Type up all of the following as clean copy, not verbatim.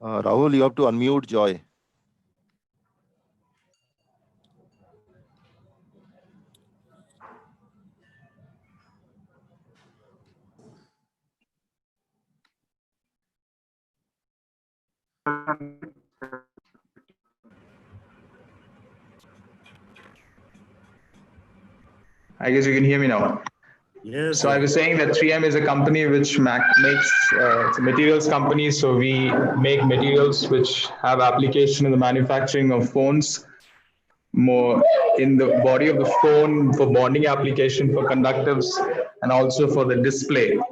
Rahul, you have to unmute Joy. I guess you can hear me now. Yes. So I was saying that 3M is a company which makes it's a materials company. So we make materials which have application in the manufacturing of phones, more in the body of the phone for bonding application for conductives and also for the display. A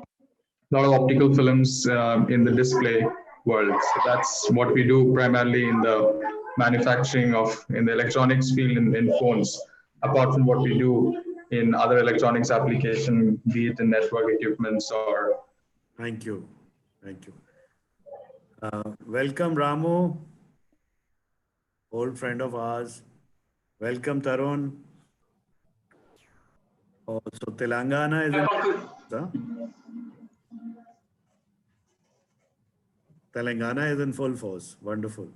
lot of optical films in the display world. So that's what we do primarily in the manufacturing of in the electronics field in phones, apart from what we do in other electronics application, be it in network equipments or. Thank you. Thank you. Welcome, Ramu, old friend of ours. Welcome, Tarun. Oh, so Telangana is in. Huh? Telangana is in full force. Wonderful.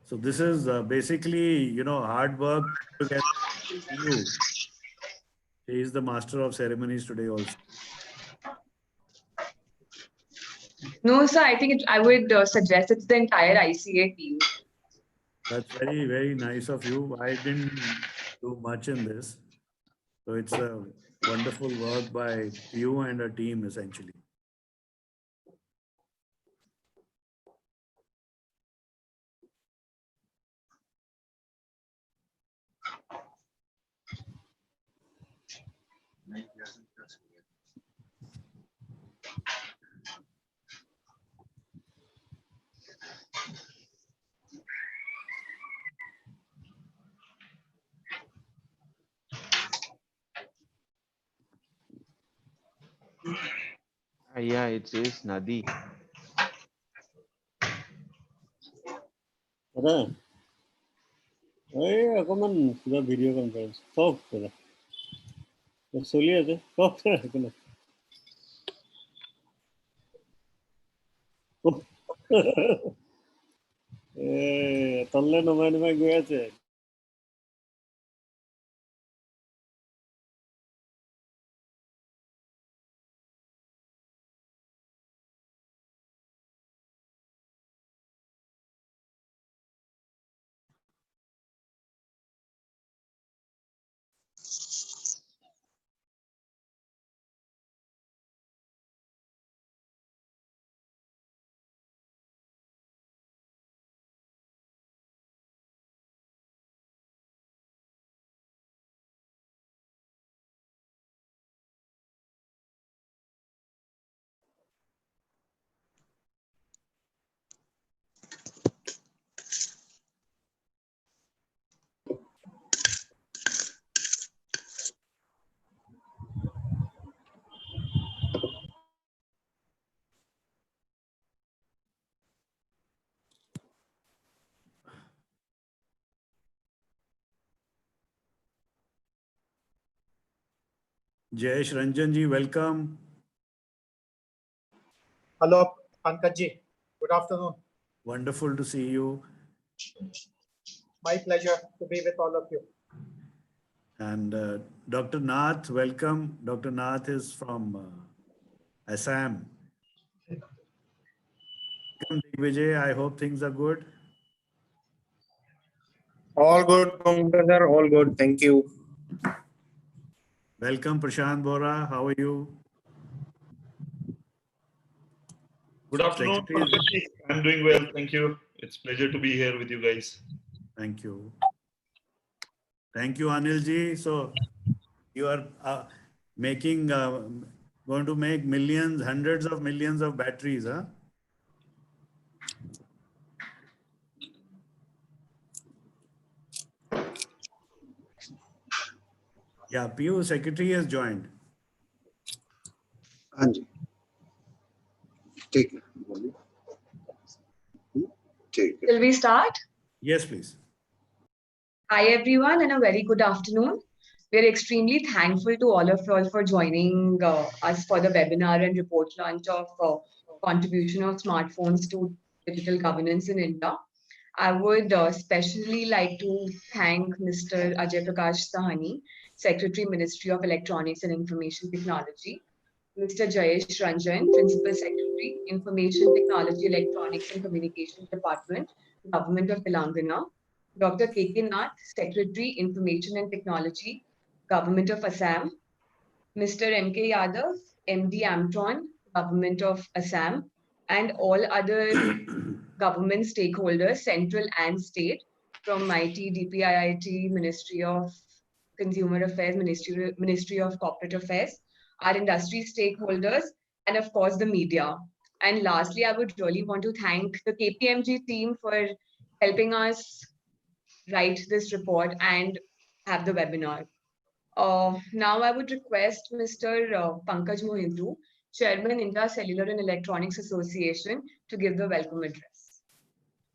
So this is basically, hard work to get you. He is the master of ceremonies today also. No, sir, I think I would suggest it's the entire ICA team. That's very, very nice of you. I didn't do much in this. So it's a wonderful work by you and a team essentially. Yeah, it says Nadi. Comment the video conference. Talk to the talk to তাহলে নমাই নমাই গৈ আছে Jayesh Ranjan ji, welcome. Hello, Pankaj ji. Good afternoon. Wonderful to see you. My pleasure to be with all of you. And Dr. Nath, welcome. Dr. Nath is from Assam. Welcome, Vijay. I hope things are good. All good, sir. All good. Thank you. Welcome, Prashant Bora. How are you? Good afternoon. I'm doing well. Thank you. It's a pleasure to be here with you guys. Thank you. Thank you, Anil ji. So you are going to make millions, hundreds of millions of batteries, huh? Yeah, PU secretary has joined. Anji. Take it. Will we start? Yes, please. Hi, everyone, and a very good afternoon. We are extremely thankful to all of you all for joining us for the webinar and report launch of contribution of smartphones to digital governance in India. I would especially like to thank Mr. Ajay Prakash Sahani, Secretary, Ministry of Electronics and Information Technology, Mr. Jayesh Ranjan, Principal Secretary, Information Technology, Electronics and Communications Department, Government of Telangana, Dr. K.K. Nath, Secretary, Information and Technology, Government of Assam, Mr. M.K. Yadav, MD Amtron, Government of Assam, and all other government stakeholders, central and state, from MIT, DPIIT, Ministry of Consumer Affairs, Ministry of Corporate Affairs, our industry stakeholders, and of course the media. And lastly, I would really want to thank the KPMG team for helping us write this report and have the webinar. Now I would request Mr. Pankaj Mohindru, Chairman, India Cellular and Electronics Association, to give the welcome address.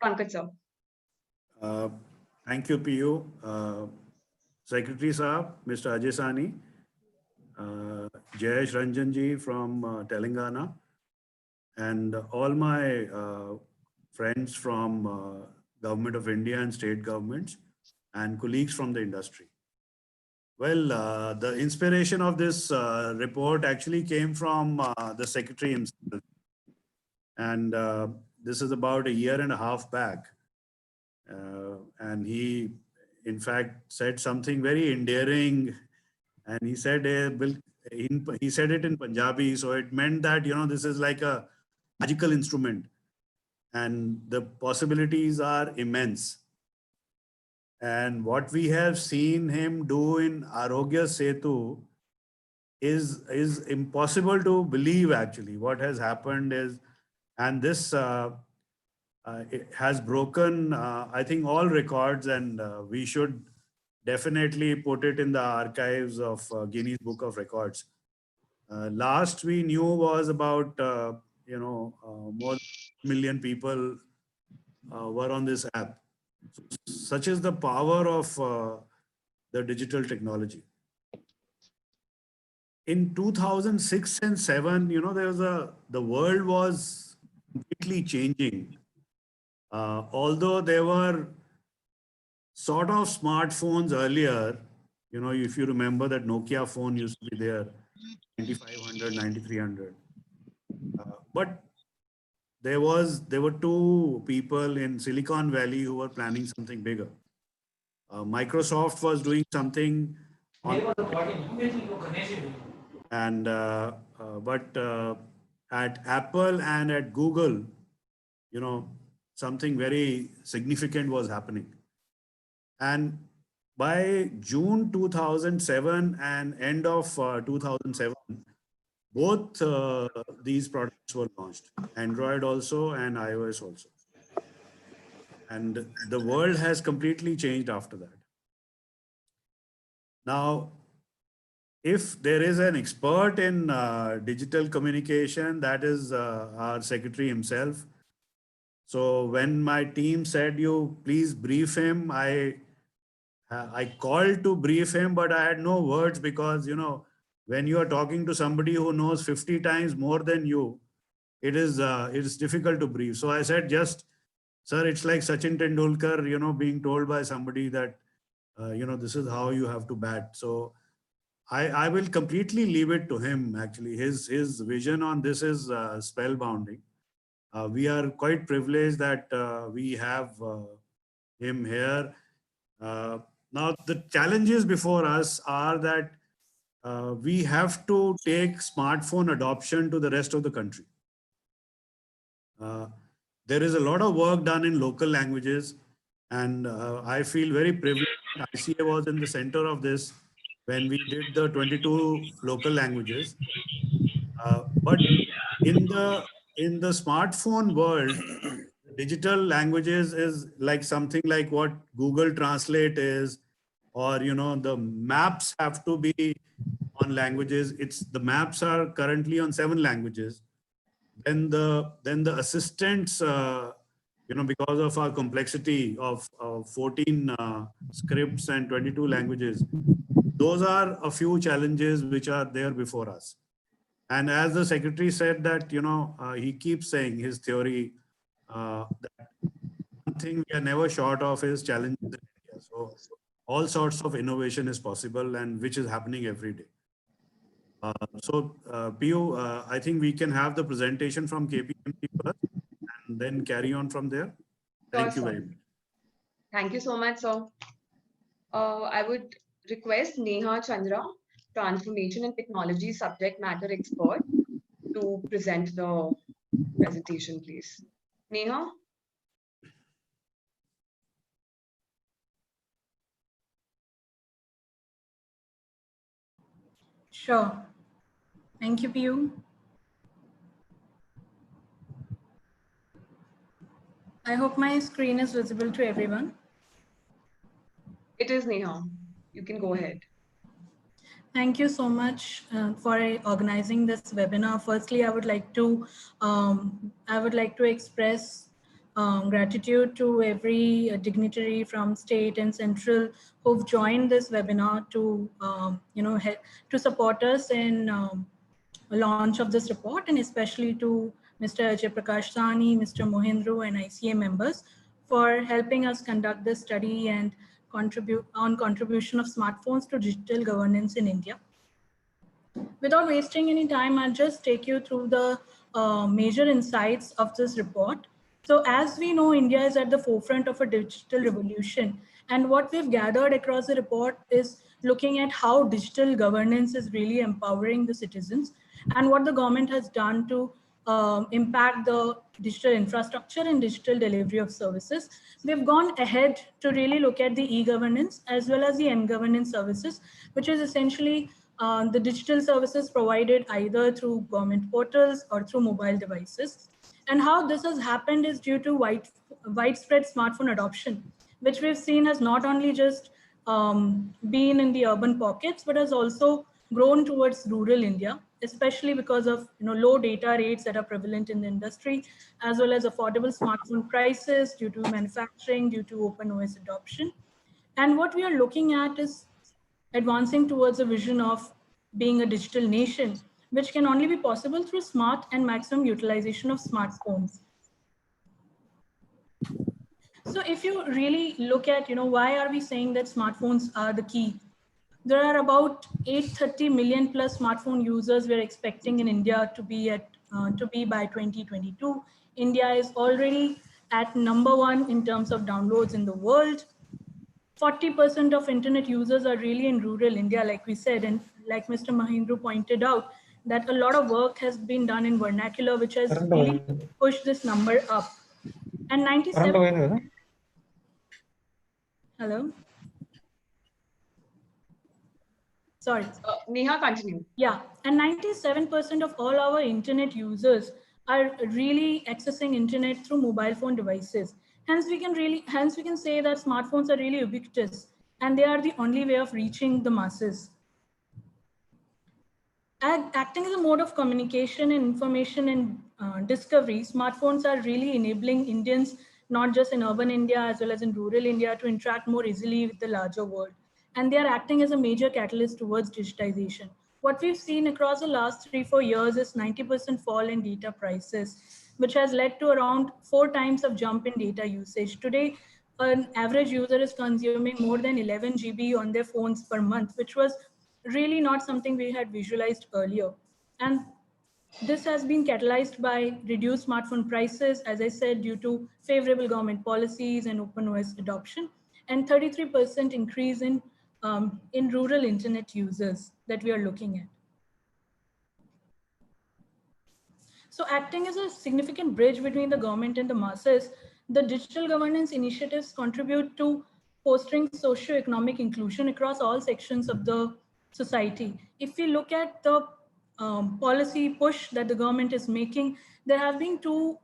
Pankaj, sir. Thank you, PU. Secretary Saab, Mr. Ajay Sahni, Jayesh Ranjan ji from Telangana, and all my friends from Government of India and state governments and colleagues from the industry. Well, the inspiration of this report actually came from the Secretary himself. And this is about a year and a half back. And he, in fact, said something very endearing. And he said, he said it in Punjabi. So it meant that, you know, this is like a magical instrument. And the possibilities are immense. And what we have seen him do in Arogya Setu is impossible to believe, actually. What has happened is, and this it has broken, I think, all records, and we should definitely put it in the archives of Guinness Book of Records. Last we knew was about, you know, more than 1 million people were on this app. Such is the power of the digital technology. In 2006 and 7, you know, the world was completely changing. Although there were sort of smartphones earlier, you know, if you remember that Nokia phone used to be there, 9500, 9300. But there were two people in Silicon Valley who were planning something bigger. Microsoft was doing something and but at Apple and at Google, you know, something very significant was happening. And by June 2007 and end of 2007, both these products were launched, Android also and iOS also. And the world has completely changed after that. Now, if there is an expert in digital communication, that is our secretary himself. So when my team said, you please brief him, I called to brief him, but I had no words because, you know, when you are talking to somebody who knows 50 times more than you, it is difficult to brief. So I said, just, sir, it's like Sachin Tendulkar, you know, being told by somebody that, you know, this is how you have to bat. So I will completely leave it to him, actually. His vision on this is spellbounding. We are quite privileged that we have him here. Now, the challenges before us are that we have to take smartphone adoption to the rest of the country. There is a lot of work done in local languages, and I feel very privileged. ICA was in the center of this when we did the 22 local languages. But in the smartphone world, digital languages is like something like what Google Translate is, or, you know, the maps have to be on languages. The maps are currently on 7 languages. Then the assistants because of our complexity of 14 scripts and 22 languages, those are a few challenges which are there before us. And as the secretary said that, he keeps saying his theory that one thing we are never short of is challenges in India. So all sorts of innovation is possible, and which is happening every day. Piyu, I think we can have the presentation from KPMG first and then carry on from there. Thank you Sure, very sir. much. Thank you so much, sir. I would request Neha Chandra, Transformation and Technology Subject Matter Expert, to present the presentation, please. Neha? Sure. Thank you, Piyu. I hope my screen is visible to everyone. It is, Neha. You can go ahead. Thank you so much for organizing this webinar. Firstly, I would like to express gratitude to every dignitary from state and central who've joined this webinar to to support us in launch of this report, and especially to Mr. Ajay Prakash Sahni, Mr. Mohindru, and ICA members for helping us conduct this study and contribution of smartphones to digital governance in India. Without wasting any time, I'll just take you through the major insights of this report. So as we know, India is at the forefront of a digital revolution. And what we've gathered across the report is looking at how digital governance is really empowering the citizens and what the government has done to impact the digital infrastructure and digital delivery of services. We've gone ahead to really look at the e-governance as well as the m-governance services, which is essentially the digital services provided either through government portals or through mobile devices. And how this has happened is due to widespread smartphone adoption, which we've seen has not only just been in the urban pockets, but has also grown towards rural India, especially because of low data rates that are prevalent in the industry, as well as affordable smartphone prices due to manufacturing, due to open OS adoption. And what we are looking at is advancing towards a vision of being a digital nation, which can only be possible through smart and maximum utilization of smartphones. So if you really look at, why are we saying that smartphones are the key? There are about 830 million plus smartphone users we're expecting in India to be by 2022. India is already at #1 in terms of downloads in the world. 40% of internet users are really in rural India, like we said, and like Mr. Mohindru pointed out, that a lot of work has been done in vernacular, which has really pushed this number up. And 97. Hello. Sorry. Neha, continue. Yeah, and 97% of all our internet users are really accessing internet through mobile phone devices. Hence, we can say that smartphones are really ubiquitous, and they are the only way of reaching the masses. Acting as a mode of communication and information and discovery, smartphones are really enabling Indians, not just in urban India as well as in rural India, to interact more easily with the larger world. And they are acting as a major catalyst towards digitization. What we've seen across the last 3-4 years is 90% fall in data prices, which has led to around 4 times of jump in data usage. Today, an average user is consuming more than 11 GB on their phones per month, which was really not something we had visualized earlier. And this has been catalyzed by reduced smartphone prices, as I said, due to favorable government policies and open OS adoption, and 33% increase in rural internet users that we are looking at. So acting as a significant bridge between the government and the masses, the digital governance initiatives contribute to fostering socio-economic inclusion across all sections of the society. If we look at the policy push that the government is making, there have been two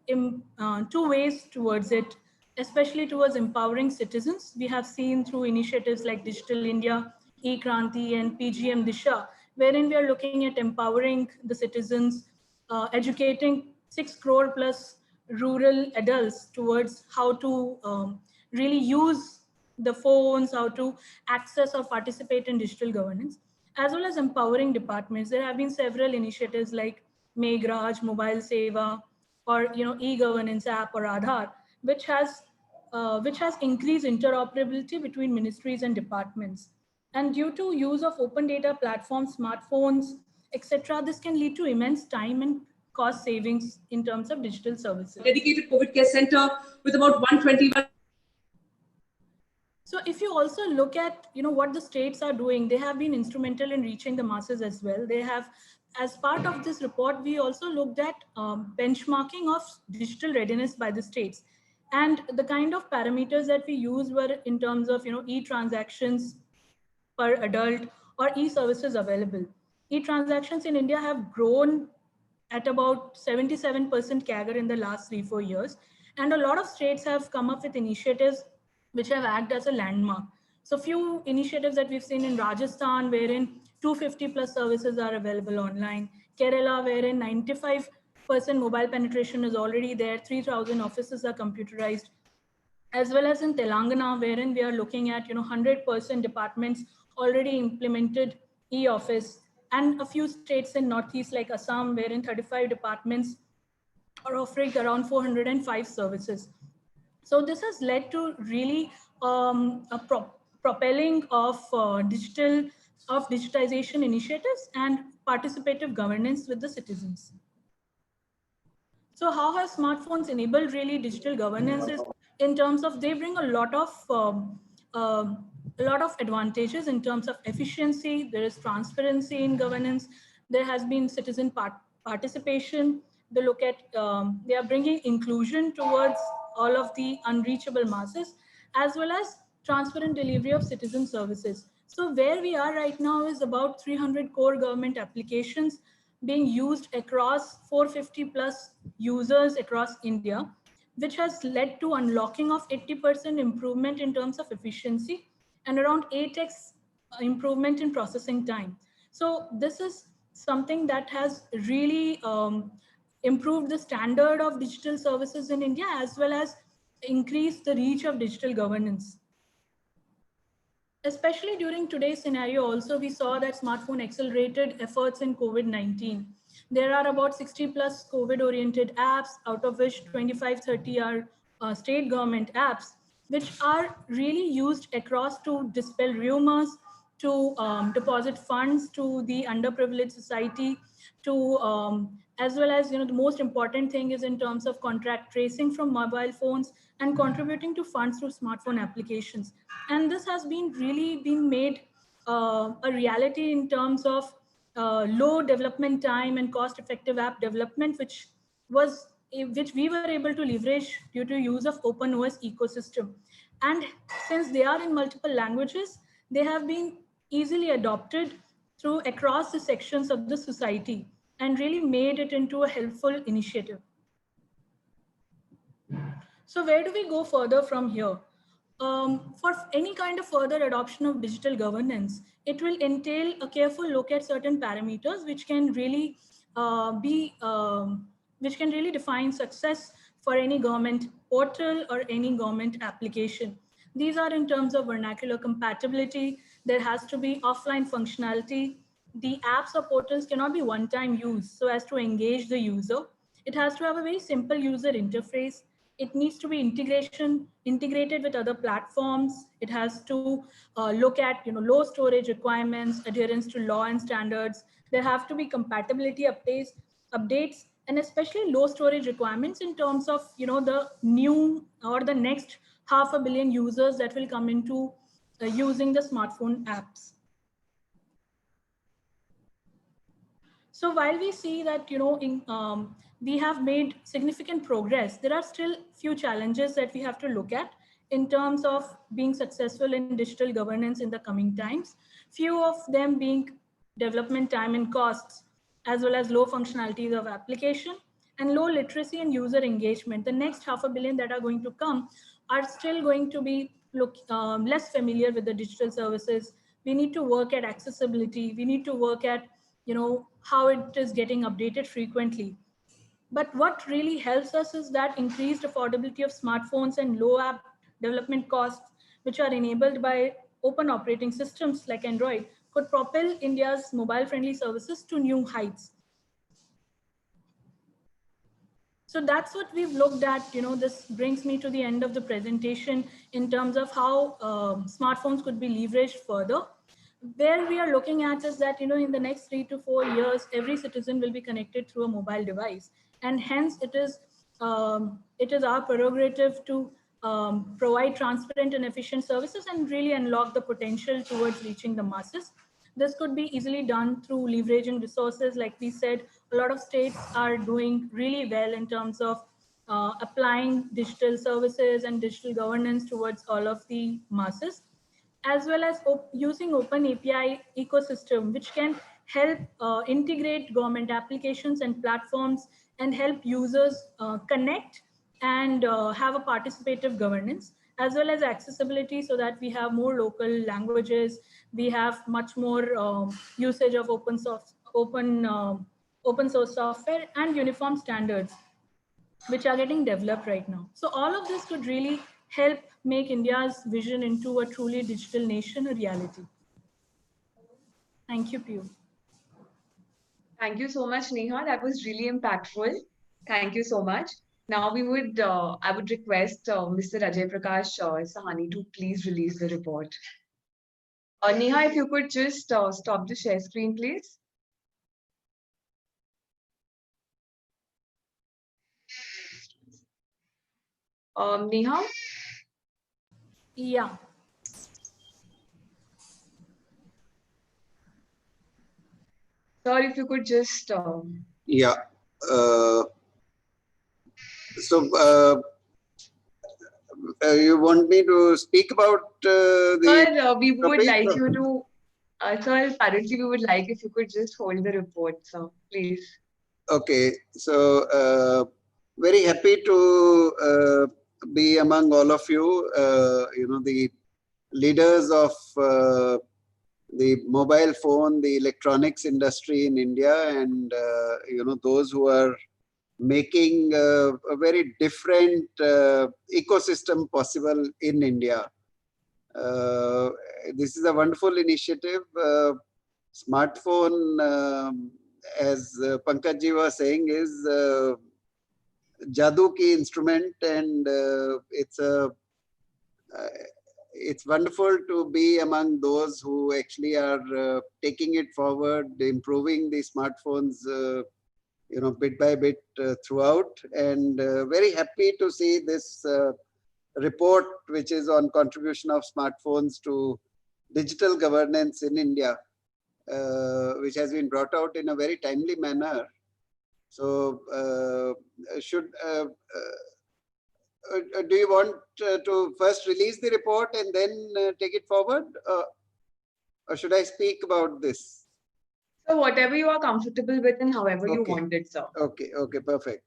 ways towards it, especially towards empowering citizens. We have seen through initiatives like Digital India, eKranti, and PGM Disha, wherein we are looking at empowering the citizens, educating 6 crore plus rural adults towards how to really use the phones, how to access or participate in digital governance, as well as empowering departments. There have been several initiatives like Meghraj, Mobile Seva, or e-governance app or Aadhaar, which has increased interoperability between ministries and departments. And due to use of open data platforms, smartphones, etc., this can lead to immense time and cost savings in terms of digital services. Dedicated COVID care center with about 121. So if you also look at what the states are doing, they have been instrumental in reaching the masses as well. They have, as part of this report, we also looked at benchmarking of digital readiness by the states. And the kind of parameters that we used were in terms of e-transactions per adult or e-services available. E-transactions in India have grown at about 77% CAGR in the last 3-4 years. And a lot of states have come up with initiatives which have acted as a landmark. So few initiatives that we've seen in Rajasthan, wherein 250 plus services are available online. Kerala, wherein 95% mobile penetration is already there, 3,000 offices are computerized. As well as in Telangana, wherein we are looking at 100% departments already implemented e-office, and a few states in Northeast like Assam, wherein 35 departments are offering around 405 services. So this has led to really a propelling of digitization initiatives and participative governance with the citizens. So how have smartphones enabled really digital governance is in terms of they bring a lot of advantages in terms of efficiency. There is transparency in governance. There has been citizen participation. They look at they are bringing inclusion towards all of the unreachable masses, as well as transparent delivery of citizen services. So where we are right now is about 300 core government applications being used across 450 plus users across India, which has led to unlocking of 80% improvement in terms of efficiency and around 8x improvement in processing time. So this is something that has really improved the standard of digital services in India, as well as increased the reach of digital governance. Especially during today's scenario, also we saw that smartphone accelerated efforts in COVID-19. There are about 60 plus COVID-oriented apps, out of which 25-30 are state government apps, which are really used across to dispel rumors, to deposit funds to the underprivileged society, to as well as the most important thing is in terms of contact tracing from mobile phones and contributing to funds through smartphone applications. And this has been really been made a reality in terms of low development time and cost-effective app development, which we were able to leverage due to use of OpenOS ecosystem. And since they are in multiple languages, they have been easily adopted through across the sections of the society and really made it into a helpful initiative. So where do we go further from here? For any kind of further adoption of digital governance, it will entail a careful look at certain parameters which can really define success for any government portal or any government application. These are in terms of vernacular compatibility. There has to be offline functionality. The apps or portals cannot be one-time use so as to engage the user. It has to have a very simple user interface. It needs to be integrated with other platforms. It has to look at low storage requirements, adherence to law and standards. There have to be compatibility updates, and especially low storage requirements in terms of the new or the next 500 million users that will come into using the smartphone apps. So while we see that we have made significant progress, there are still few challenges that we have to look at in terms of being successful in digital governance in the coming times. Few of them being development time and costs, as well as low functionalities of application and low literacy and user engagement. The next 500 million that are going to come are still going to be less familiar with the digital services. We need to work at accessibility. We need to work at how it is getting updated frequently. But what really helps us is that increased affordability of smartphones and low app development costs, which are enabled by open operating systems like Android, could propel India's mobile-friendly services to new heights. So that's what we've looked at. This brings me to the end of the presentation in terms of how smartphones could be leveraged further. Where we are looking at is that, in the next 3 to 4 years, every citizen will be connected through a mobile device. And hence it is our prerogative to provide transparent and efficient services and really unlock the potential towards reaching the masses. This could be easily done through leveraging resources. Like we said, a lot of states are doing really well in terms of applying digital services and digital governance towards all of the masses, as well as using open API ecosystem, which can help integrate government applications and platforms and help users connect and have a participative governance, as well as accessibility, so that we have more local languages. We have much more usage of open source software and uniform standards, which are getting developed right now. So all of this could really help make India's vision into a truly digital nation a reality. Thank you, Piyu. Thank you so much, Neha. That was really impactful. Thank you so much. Now I would request Mr. Ajay Prakash Sahani to please release the report. Neha, if you could just stop the share screen, please. Neha? Yeah. Sir, if you could just... Yeah. You want me to speak about Sir, we would like you to... sir, currently we would like if you could just hold the report, sir, please. Okay. So, very happy to be among all of you, the leaders of the mobile phone, the electronics industry in India, and, those who are making a very different ecosystem possible in India. This is a wonderful initiative. Smartphone, as Pankaj ji was saying, is Jadoo ki instrument, and it's wonderful to be among those who actually are taking it forward, improving the smartphones, bit by bit throughout, and very happy to see this report, which is on contribution of smartphones to digital governance in India, which has been brought out in a very timely manner. So, do you want to first release the report and then take it forward, or should I speak about this? So whatever you are comfortable with and however you want it, sir. Okay, perfect.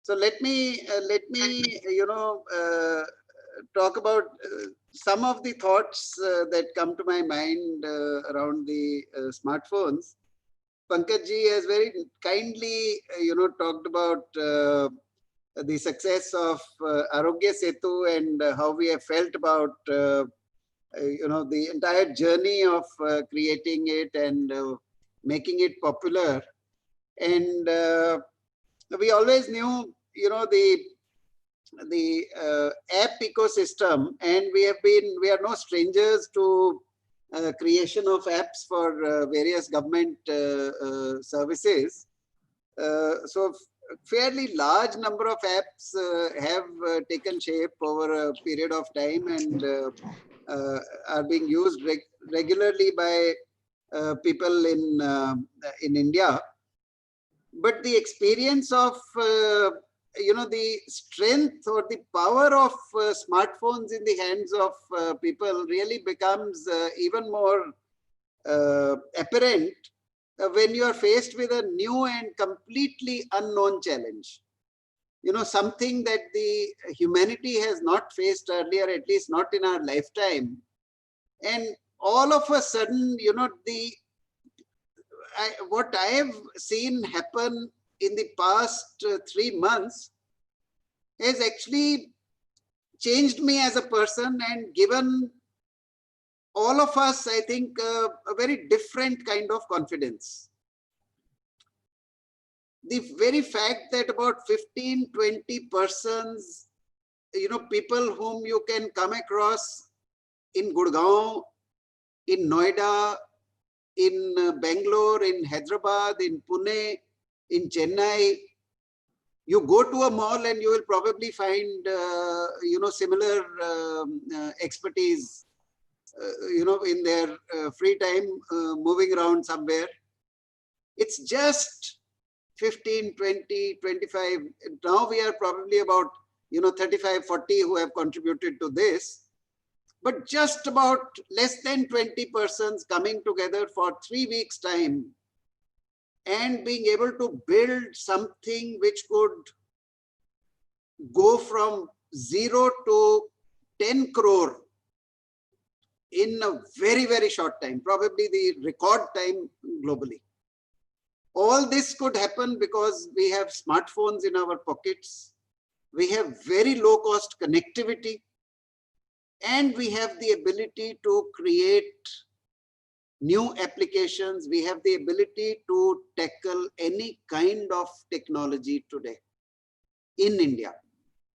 So let me talk about some of the thoughts that come to my mind around the smartphones. Pankaj ji has very kindly, talked about the success of Arogya Setu and how we have felt about, the entire journey of creating it and making it popular. And we always knew, the app ecosystem, and we are no strangers to creation of apps for various government services. So fairly large number of apps have taken shape over a period of time and are being used regularly by people in India. But the experience of the strength or the power of smartphones in the hands of people really becomes even more apparent when you are faced with a new and completely unknown challenge. Something that the humanity has not faced earlier, at least not in our lifetime. And all of a sudden, what I have seen happen in the past 3 months has actually changed me as a person and given all of us, I think, a very different kind of confidence. The very fact that about 15, 20 persons, people whom you can come across in Gurgaon, in Noida, in Bangalore, in Hyderabad, in Pune, in Chennai, you go to a mall and you will probably find, similar expertise, in their free time, moving around somewhere. It's just 15, 20, 25. Now we are probably about, 35, 40 who have contributed to this. But just about less than 20 persons coming together for 3 weeks' time and being able to build something which could go from 0 to 10 crore in a very, very short time, probably the record time globally. All this could happen because we have smartphones in our pockets, we have very low cost connectivity, and we have the ability to create new applications. We have the ability to tackle any kind of technology today in India.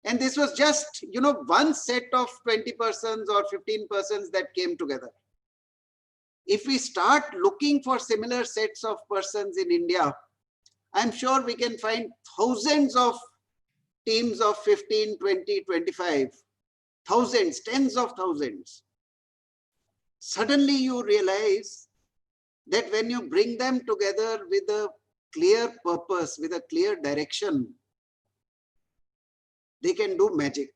And this was just, one set of 20 persons or 15 persons that came together. If we start looking for similar sets of persons in India, I'm sure we can find thousands of teams of 15, 20, 25, thousands, tens of thousands. Suddenly you realize that when you bring them together with a clear purpose, with a clear direction, they can do magic.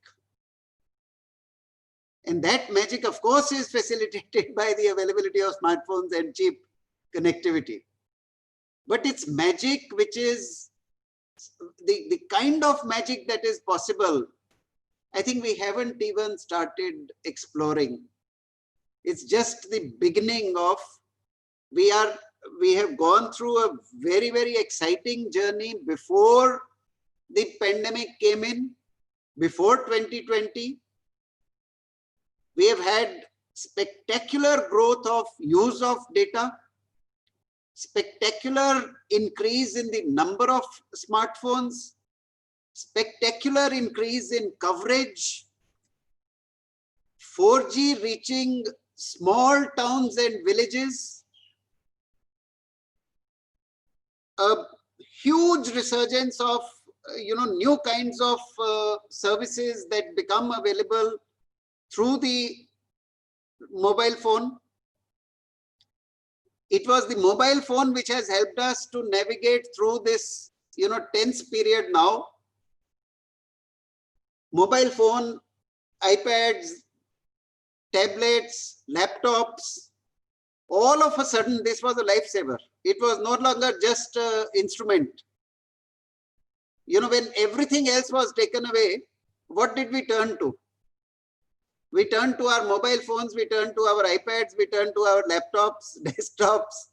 And that magic, of course, is facilitated by the availability of smartphones and cheap connectivity. But it's magic which is the kind of magic that is possible. I think we haven't even started exploring. It's just the beginning of, we have gone through a very, very exciting journey before the pandemic came in, before 2020. We have had spectacular growth of use of data, spectacular increase in the number of smartphones, spectacular increase in coverage, 4G reaching small towns and villages, a huge resurgence of new kinds of services that become available through the mobile phone. It was the mobile phone which has helped us to navigate through this tense period now. Mobile phone, iPads, tablets, laptops, all of a sudden this was a lifesaver. It was no longer just an instrument. When everything else was taken away, what did we turn to? We turned to our mobile phones, we turned to our iPads, we turned to our laptops, desktops,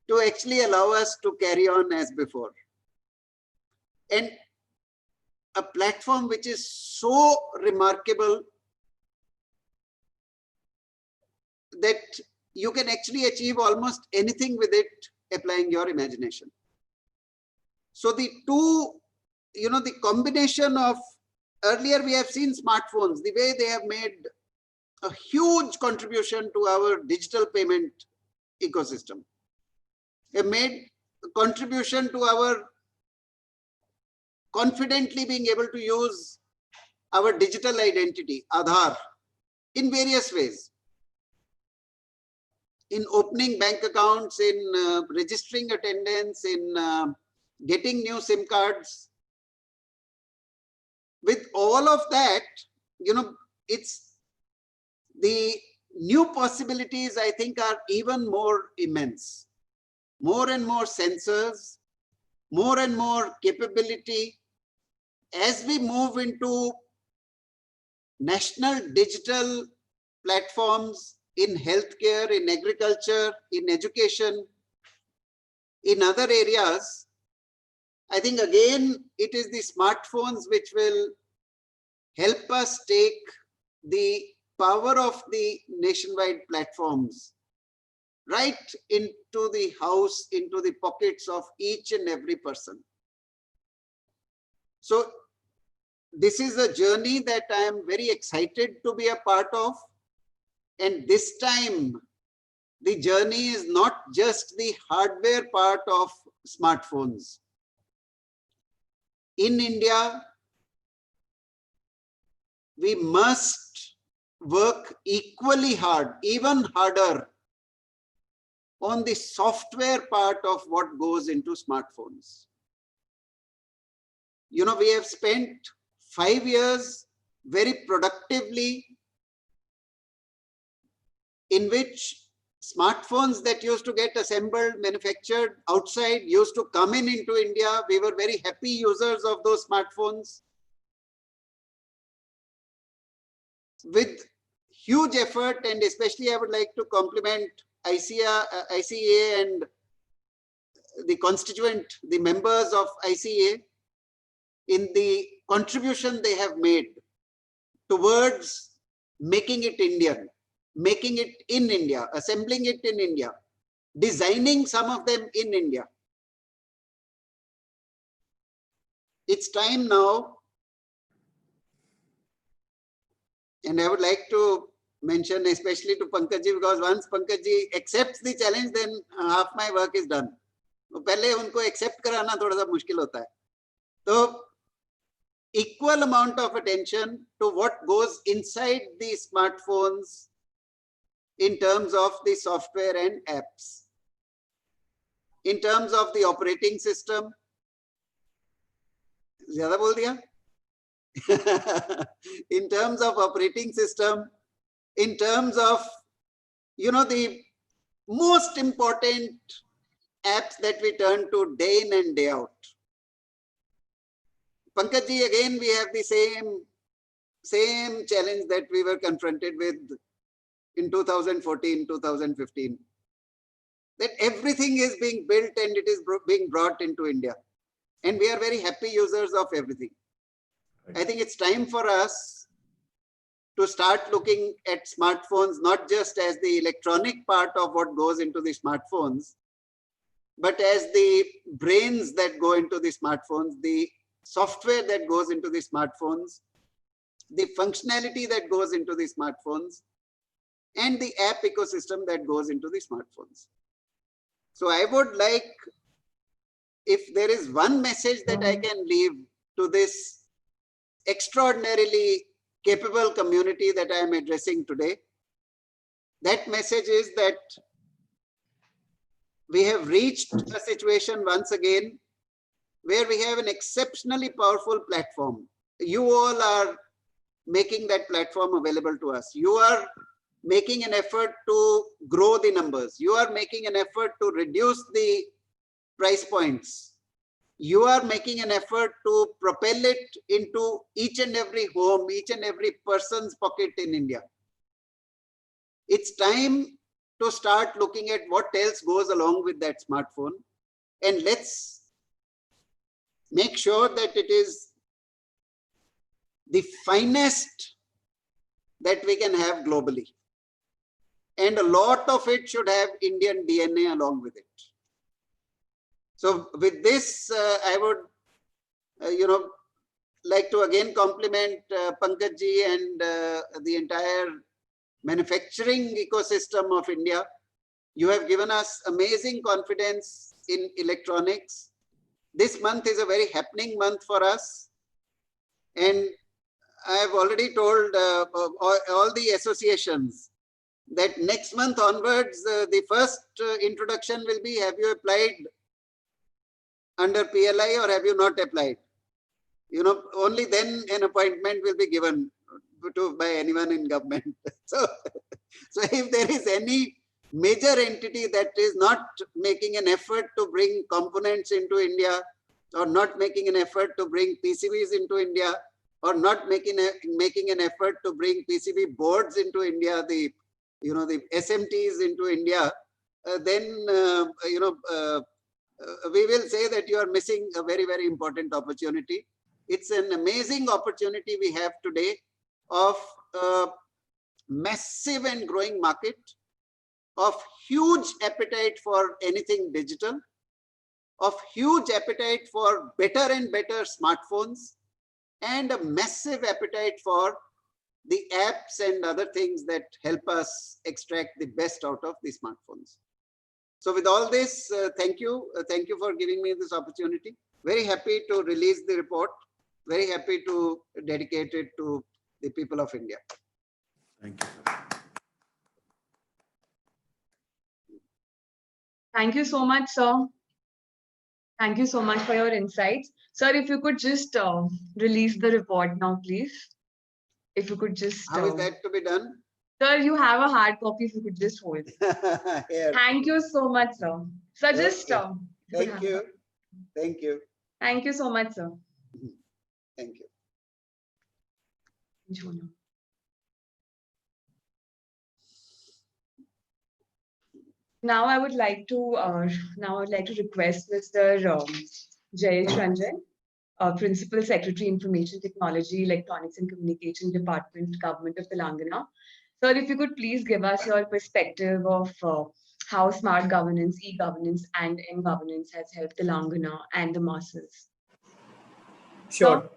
to actually allow us to carry on as before. And a platform which is so remarkable that you can actually achieve almost anything with it, applying your imagination. So the two, the combination of, earlier we have seen smartphones, the way they have made a huge contribution to our digital payment ecosystem. They made a contribution to our confidently being able to use our digital identity, Aadhaar, in various ways. In opening bank accounts, in registering attendance, in getting new SIM cards. With all of that, it's the new possibilities, I think, are even more immense. More and more sensors, more and more capability. As we move into national digital platforms in healthcare, in agriculture, in education, in other areas, I think again, it is the smartphones which will help us take the power of the nationwide platforms right into the house, into the pockets of each and every person. So this is a journey that I am very excited to be a part of. And this time, the journey is not just the hardware part of smartphones. In India, we must work equally hard, even harder, on the software part of what goes into smartphones. You know, we have spent 5 years very productively, in which smartphones that used to get assembled, manufactured outside used to come into India. We were very happy users of those smartphones. With huge effort, and especially I would like to compliment ICA and the constituent, the members of ICA, in the contribution they have made towards making it Indian, making it in India, assembling it in India, designing some of them in India. It's time now, and I would like to mention especially to Pankajji, because once Pankajji accepts the challenge, then half my work is done. पहले उनको accept कराना थोड़ा सा मुश्किल होता है. तो equal amount of attention to what goes inside the smartphones in terms of the software and apps. In terms of the operating system, ज़्यादा बोल दिया? In terms of operating system, in terms of, you know, the most important apps that we turn to day in and day out. Pankajji, again, we have the same challenge that we were confronted with in 2014, 2015. That everything is being built and it is being brought into India. And we are very happy users of everything. I think it's time for us to start looking at smartphones, not just as the electronic part of what goes into the smartphones, but as the brains that go into the smartphones, the software that goes into the smartphones, the functionality that goes into the smartphones, and the app ecosystem that goes into the smartphones. So I would like, if there is one message that I can leave to this extraordinarily capable community that I am addressing today, that message is that we have reached a situation once again where we have an exceptionally powerful platform. You all are making that platform available to us. You are making an effort to grow the numbers. You are making an effort to reduce the price points. You are making an effort to propel it into each and every home, each and every person's pocket in India. It's time to start looking at what else goes along with that smartphone. And let's make sure that it is the finest that we can have globally. And a lot of it should have Indian DNA along with it. So with this, I would, like to again compliment Pankajji and the entire manufacturing ecosystem of India. You have given us amazing confidence in electronics. This month is a very happening month for us. And I have already told all the associations that next month onwards, the first introduction will be, have you applied under PLI or have you not applied? Only then an appointment will be given by anyone in government. So if there is any major entity that is not making an effort to bring components into India, or not making an effort to bring PCBs into India, or not making an effort to bring PCB boards into India, the SMTs into India, then we will say that you are missing a very, very important opportunity. It's an amazing opportunity we have today of a massive and growing market, of huge appetite for anything digital, of huge appetite for better and better smartphones, and a massive appetite for the apps and other things that help us extract the best out of the smartphones. So with all this, thank you. Thank you for giving me this opportunity. Very happy to release the report. Very happy to dedicate it to the people of India. Thank you. Thank you so much, sir. Thank you so much for your insights. Sir, if you could just release the report now, please. If you could just... How is that to be done? Sir, you have a hard copy, if you could just hold. Here. Thank you so much, sir. Sir, just... Okay. Thank you. Thank you. Thank you so much, sir. Thank you. Now I would like to request Mr. Jayesh Ranjan, Principal Secretary, Information Technology, Electronics and Communication Department, Government of Telangana. Sir, if you could please give us your perspective of how smart governance, e-governance, and m-governance has helped Telangana and the masses. Sure.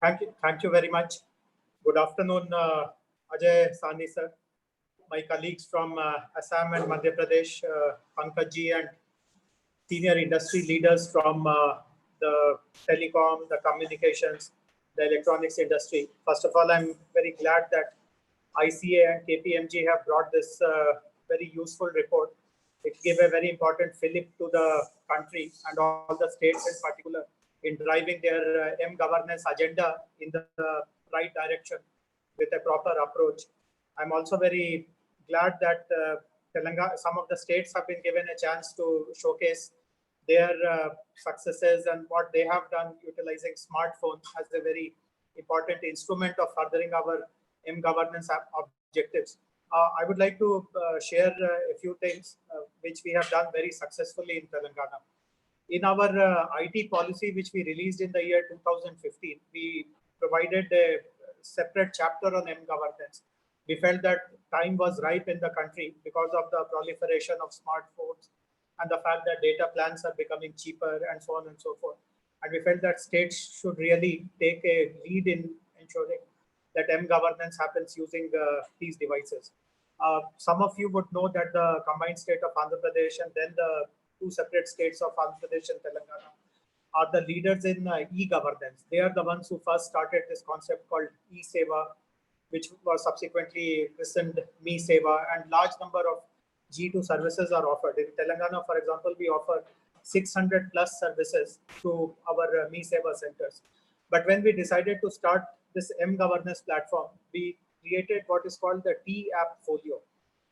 Thank you very much. Good afternoon, Ajay Sani sir, my colleagues from Assam and Madhya Pradesh, Pankaj ji, and senior industry leaders from the telecom, the communications, the electronics industry. First of all, I'm very glad that ICA and KPMG have brought this very useful report. It gave a very important fillip to the country and all the states in particular in driving their m-governance agenda in the right direction with a proper approach. I'm also very glad that Telangana, some of the states have been given a chance to showcase their successes and what they have done utilizing smartphones as a very important instrument of furthering our m-governance objectives. I would like to share a few things which we have done very successfully in Telangana. In our IT policy, which we released in the year 2015, we provided a separate chapter on m-governance. We felt that time was ripe in the country because of the proliferation of smartphones and the fact that data plans are becoming cheaper and so on and so forth. And we felt that states should really take a lead in ensuring that m-governance happens using these devices. Some of you would know that the combined state of Andhra Pradesh and then the two separate states of Andhra Pradesh and Telangana are the leaders in e-governance. They are the ones who first started this concept called e-Seva, which was subsequently christened Me-Seva, and large number of G2 services are offered. In Telangana, for example, we offer 600 plus services to our Me-Seva centers. But when we decided to start this m-governance platform, we created what is called the T-App Folio.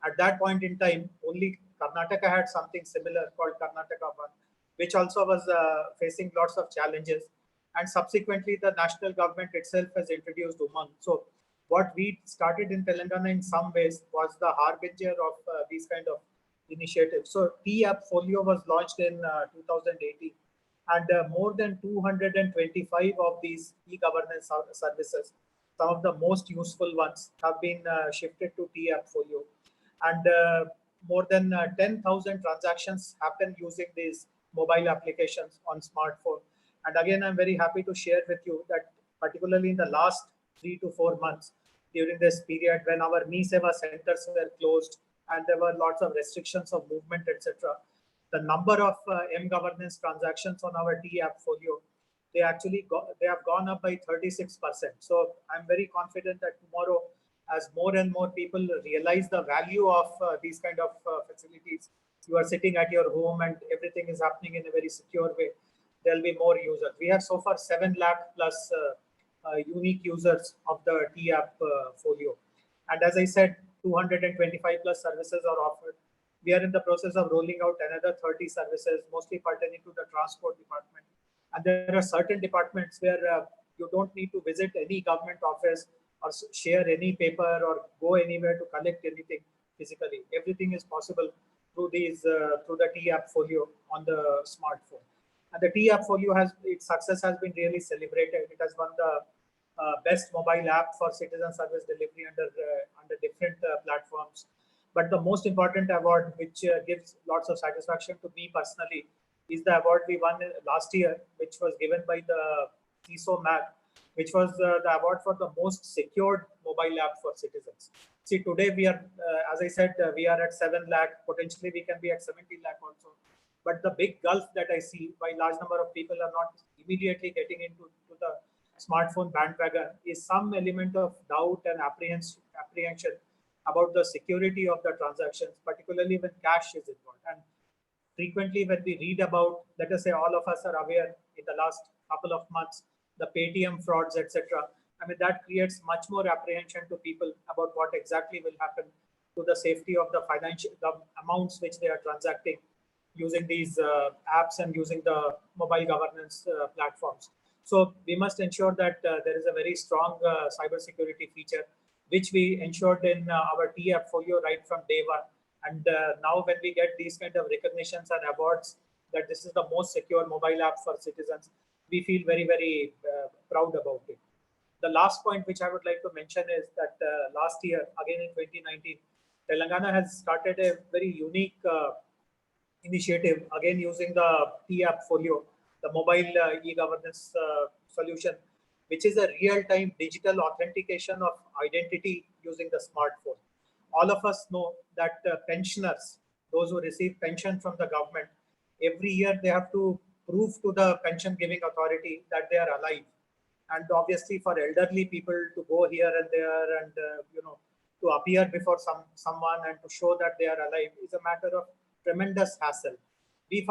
At that point in time, only Karnataka had something similar called Karnataka One, which also was facing lots of challenges. And subsequently, the national government itself has introduced Umang. So what we started in Telangana in some ways was the harbinger of these kind of initiatives. So T-App Folio was launched in 2018. And more than 225 of these e-governance services, some of the most useful ones, have been shifted to T-App Folio. And more than 10,000 transactions happen using these mobile applications on smartphone. And again, I'm very happy to share with you that particularly in the last 3 to 4 months, during this period when our Me-Seva centers were closed and there were lots of restrictions of movement, etc., the number of m-governance transactions on our T-App Folio, they have gone up by 36%. So I'm very confident that tomorrow, as more and more people realize the value of these kind of facilities, you are sitting at your home and everything is happening in a very secure way, there'll be more users. We have so far 7 lakh plus unique users of the T-App Folio. And as I said, 225 plus services are offered. We are in the process of rolling out another 30 services, mostly pertaining to the transport department. And there are certain departments where you don't need to visit any government office or share any paper or go anywhere to collect anything physically. Everything is possible through the T-App Folio on the smartphone. And the T-App Folio its success has been really celebrated. It has won the best mobile app for citizen service delivery under different platforms. But the most important award, which gives lots of satisfaction to me personally, is the award we won last year, which was given by the CISO MAG, which was the award for the most secured mobile app for citizens. See, today we are, as I said, we are at 7 lakh. Potentially, we can be at 70 lakh also. But the big gulf that I see, why large number of people are not immediately getting into the smartphone bandwagon, is some element of doubt and apprehension about the security of the transactions, particularly when cash is involved. And frequently, when we read about, let us say, all of us are aware in the last couple of months, the Paytm frauds, etc. I mean, that creates much more apprehension to people about what exactly will happen to the safety of the amounts which they are transacting using these apps and using the mobile governance platforms. So we must ensure that there is a very strong cybersecurity feature, which we ensured in our T-App Folio right from day one. And now when we get these kind of recognitions and awards that this is the most secure mobile app for citizens, we feel very, very proud about it. The last point which I would like to mention is that last year, again in 2019, Telangana has started a very unique initiative, again using the T-App Folio, the mobile e-governance solution, which is a real-time digital authentication of identity using the smartphone. All of us know that pensioners, those who receive pension from the government, every year they have to prove to the pension-giving authority that they are alive. And obviously, for elderly people to go here and there and to appear before someone and to show that they are alive is a matter of tremendous hassle. We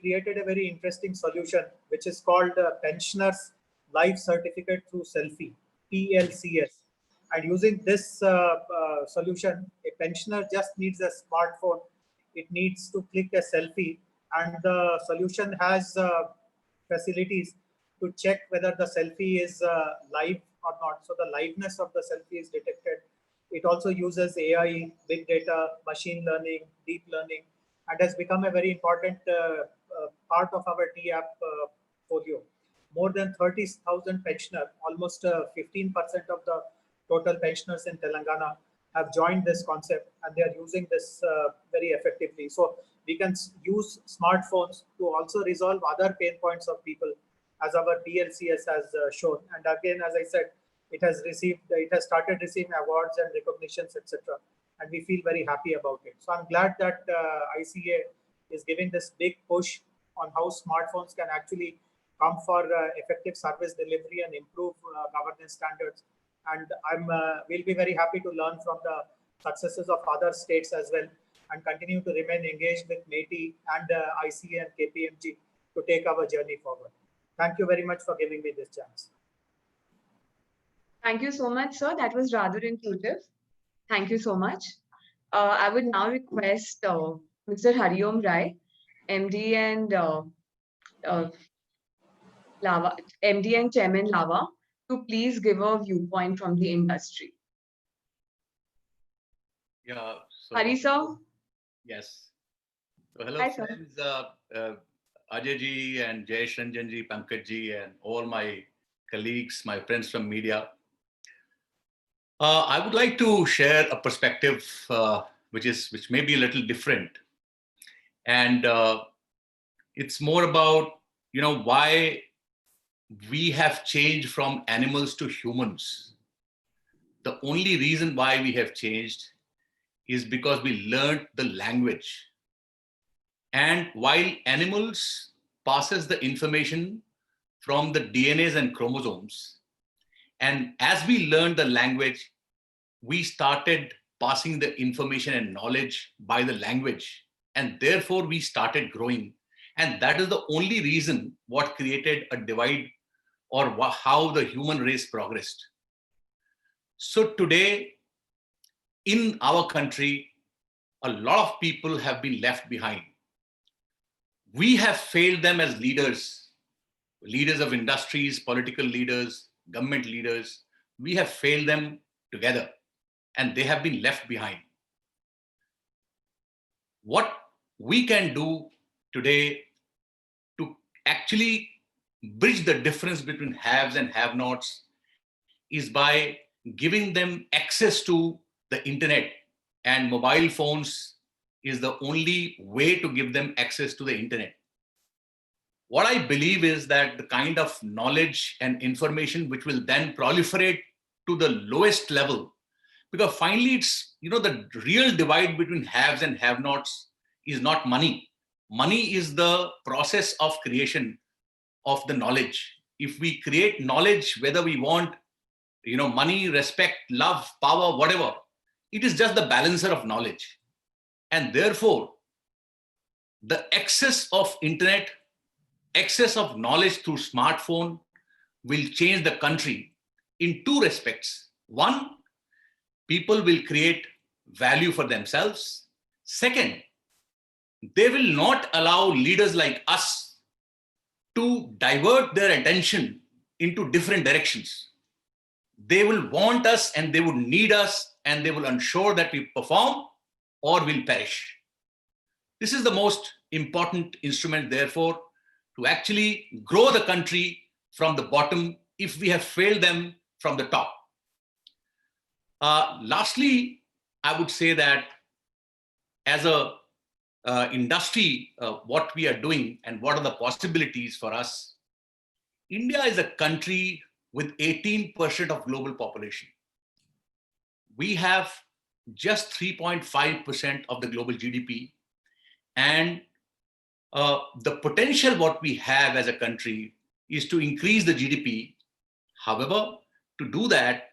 created a very interesting solution, which is called Pensioners Life Certificate Through Selfie, PLCS. And using this solution, a pensioner just needs a smartphone. It needs to click a selfie, and the solution has facilities to check whether the selfie is live or not. So the liveness of the selfie is detected. It also uses AI, big data, machine learning, deep learning, and has become a very important part of our T-App Folio. More than 30,000 pensioners, almost 15% of the total pensioners in Telangana have joined this concept, and they are using this very effectively. So we can use smartphones to also resolve other pain points of people, as our PLCS has shown. And again, as I said, it has started receiving awards and recognitions, etc. And we feel very happy about it. So I'm glad that ICA is giving this big push on how smartphones can actually come for effective service delivery and improve governance standards. And we'll be very happy to learn from the successes of other states as well, and continue to remain engaged with METI and ICA and KPMG to take our journey forward. Thank you very much for giving me this chance. Thank you so much, sir. That was rather intuitive. Thank you so much. I would now request Mr. Hariom Rai, MD and MD and Chairman Lava, to please give a viewpoint from the industry. Yeah. So, Hari, sir. Yes. So hello, Hi, friends. Ajay ji and Jayesh Ranjan ji, Pankaj ji, and all my colleagues, my friends from media. I would like to share a perspective which may be a little different, and it's more about why we have changed from animals to humans. The only reason why we have changed is because we learned the language. And while animals passes the information from the DNAs and chromosomes, and as we learned the language, we started passing the information and knowledge by the language, and therefore we started growing. And that is the only reason what created a divide, or how the human race progressed. So today, in our country, a lot of people have been left behind. We have failed them as leaders of industries, political leaders, government leaders. We have failed them together, and they have been left behind. what we can do today to actually bridge the difference between haves and have-nots is by giving them access to the internet, and mobile phones is the only way to give them access to the internet. What I believe is that the kind of knowledge and information which will then proliferate to the lowest level, because finally it's, the real divide between haves and have-nots is not money. Money is the process of creation of the knowledge. If we create knowledge, whether we want, money, respect, love, power, whatever, it is just the balancer of knowledge. And therefore, the excess of internet, excess of knowledge through smartphone will change the country in two respects. One, people will create value for themselves. Second, they will not allow leaders like us to divert their attention into different directions. They will want us and they would need us, and they will ensure that we perform or will perish. This is the most important instrument, therefore, to actually grow the country from the bottom if we have failed them from the top. Lastly, I would say that as a industry, what we are doing and what are the possibilities for us. India is a country with 18% of global population. We have just 3.5% of the global GDP, and the potential what we have as a country is to increase the GDP. However, to do that,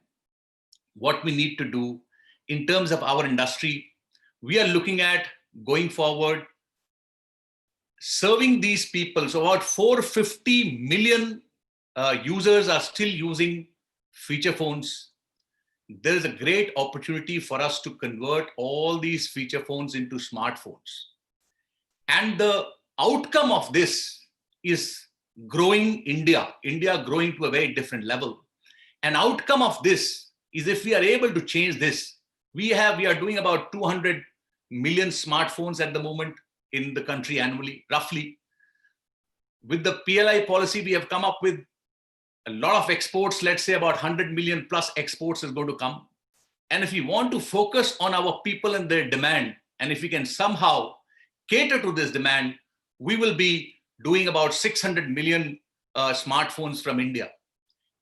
what we need to do in terms of our industry, we are looking at going forward, serving these people. So about 450 million users are still using feature phones. There is a great opportunity for us to convert all these feature phones into smartphones. And the outcome of this is growing India growing to a very different level. An outcome of this is, if we are able to change this, we are doing about 200 million smartphones at the moment in the country annually, roughly. With the PLI policy, we have come up with a lot of exports. Let's say about 100 million plus exports is going to come. And if we want to focus on our people and their demand, and if we can somehow cater to this demand, we will be doing about 600 million smartphones from India.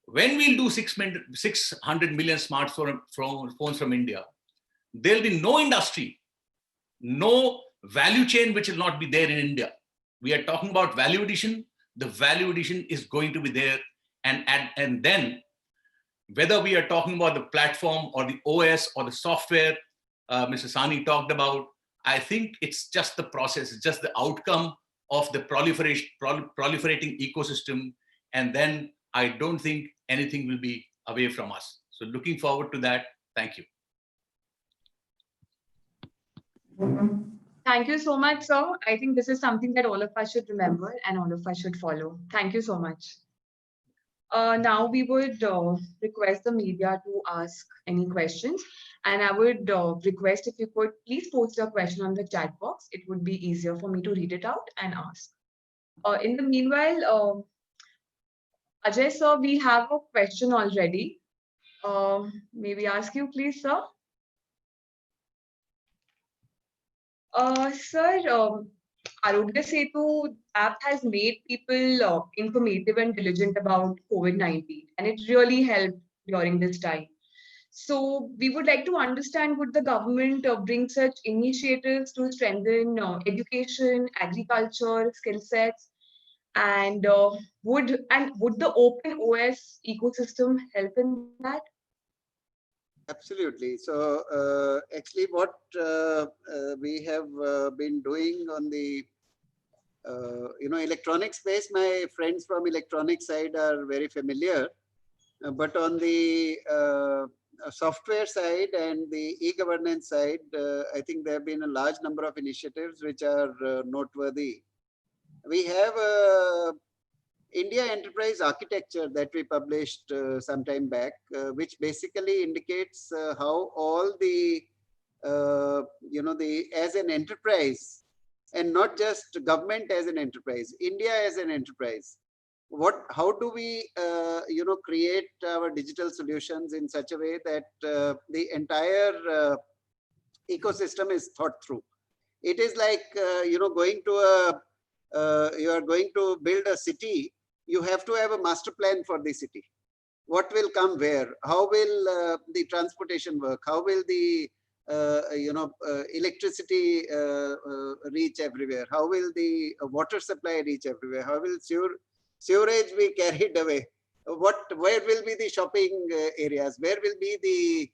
When we'll do 600 million smartphones from India, there'll be no industry, no value chain which will not be there in India. We are talking about value addition. The value addition is going to be there. And then, whether we are talking about the platform or the OS or the software Mr. Sani talked about, I think it's just the process, it's just the outcome of the proliferating ecosystem. And then I don't think anything will be away from us. So looking forward to that. Thank you. Thank you so much, sir. I think this is something that all of us should remember and all of us should follow. Thank you so much. Now we would request the media to ask any questions, and I would request if you could please post your question on the chat box. It would be easier for me to read it out and ask. In the meanwhile, Ajay sir, we have a question already. May we ask you, please, sir? Sir, Arogya Setu app has made people informative and diligent about COVID-19, and it really helped during this time. So we would like to understand, would the government bring such initiatives to strengthen education, agriculture, skill sets, and would the open OS ecosystem help in that? Absolutely. So actually what we have been doing on the electronic space, my friends from electronic side are very familiar, but on the software side and the e-governance side, I think there have been a large number of initiatives which are noteworthy. We have India Enterprise Architecture that we published some time back, which basically indicates how all the as an enterprise, and not just government as an enterprise, India as an enterprise. How do we, create our digital solutions in such a way that the entire ecosystem is thought through? It is like, going to you are going to build a city, you have to have a master plan for the city. What will come where? How will the transportation work? How will the electricity reach everywhere? How will the water supply reach everywhere? How will sewerage be carried away? Where will be the shopping areas? Where will be the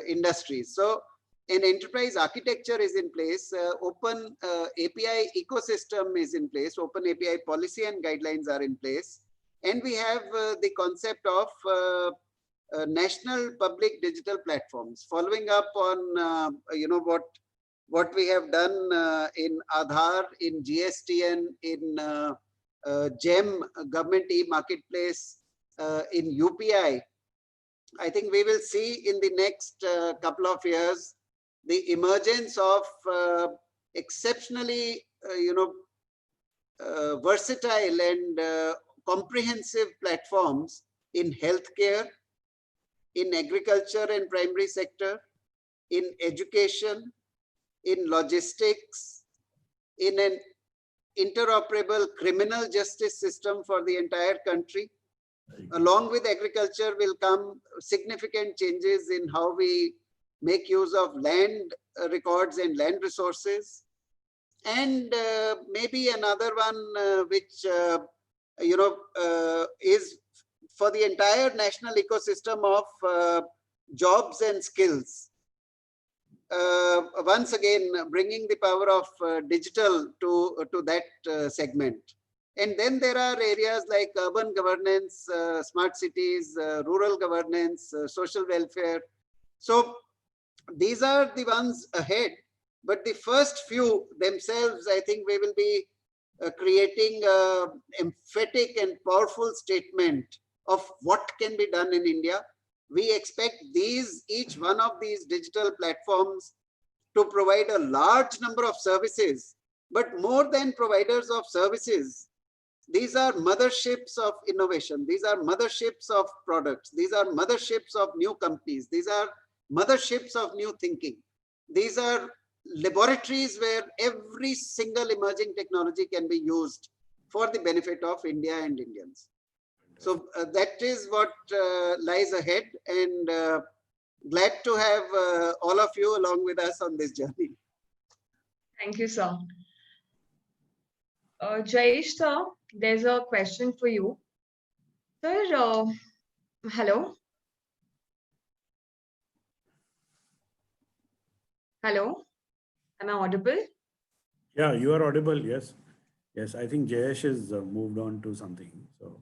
industries? So an enterprise architecture is in place, open API ecosystem is in place, open API policy and guidelines are in place. And we have the concept of national public digital platforms, following up on what we have done in Aadhaar, in GSTN, in GEM, Government e-Marketplace, in UPI. I think we will see in the next couple of years the emergence of exceptionally, versatile and comprehensive platforms in healthcare, in agriculture and primary sector, in education, in logistics, in an interoperable criminal justice system for the entire country. Along with agriculture will come significant changes in how we make use of land records and land resources. And maybe another one which is for the entire national ecosystem of jobs and skills. Once again, bringing the power of digital to that segment. And then there are areas like urban governance, smart cities, rural governance, social welfare. So these are the ones ahead. But the first few themselves, I think we will be creating an emphatic and powerful statement of what can be done in India. We expect each one of these digital platforms to provide a large number of services, but more than providers of services, these are motherships of innovation. These are motherships of products. These are motherships of new companies. These are motherships of new thinking. These are laboratories where every single emerging technology can be used for the benefit of India and Indians. So that is what lies ahead, and glad to have all of you along with us on this journey. Thank you, sir. Jayesh, sir, there's a question for you. Sir, hello? Hello? Am I audible? Yeah, you are audible. Yes. Yes, I think Jayesh has moved on to something. So,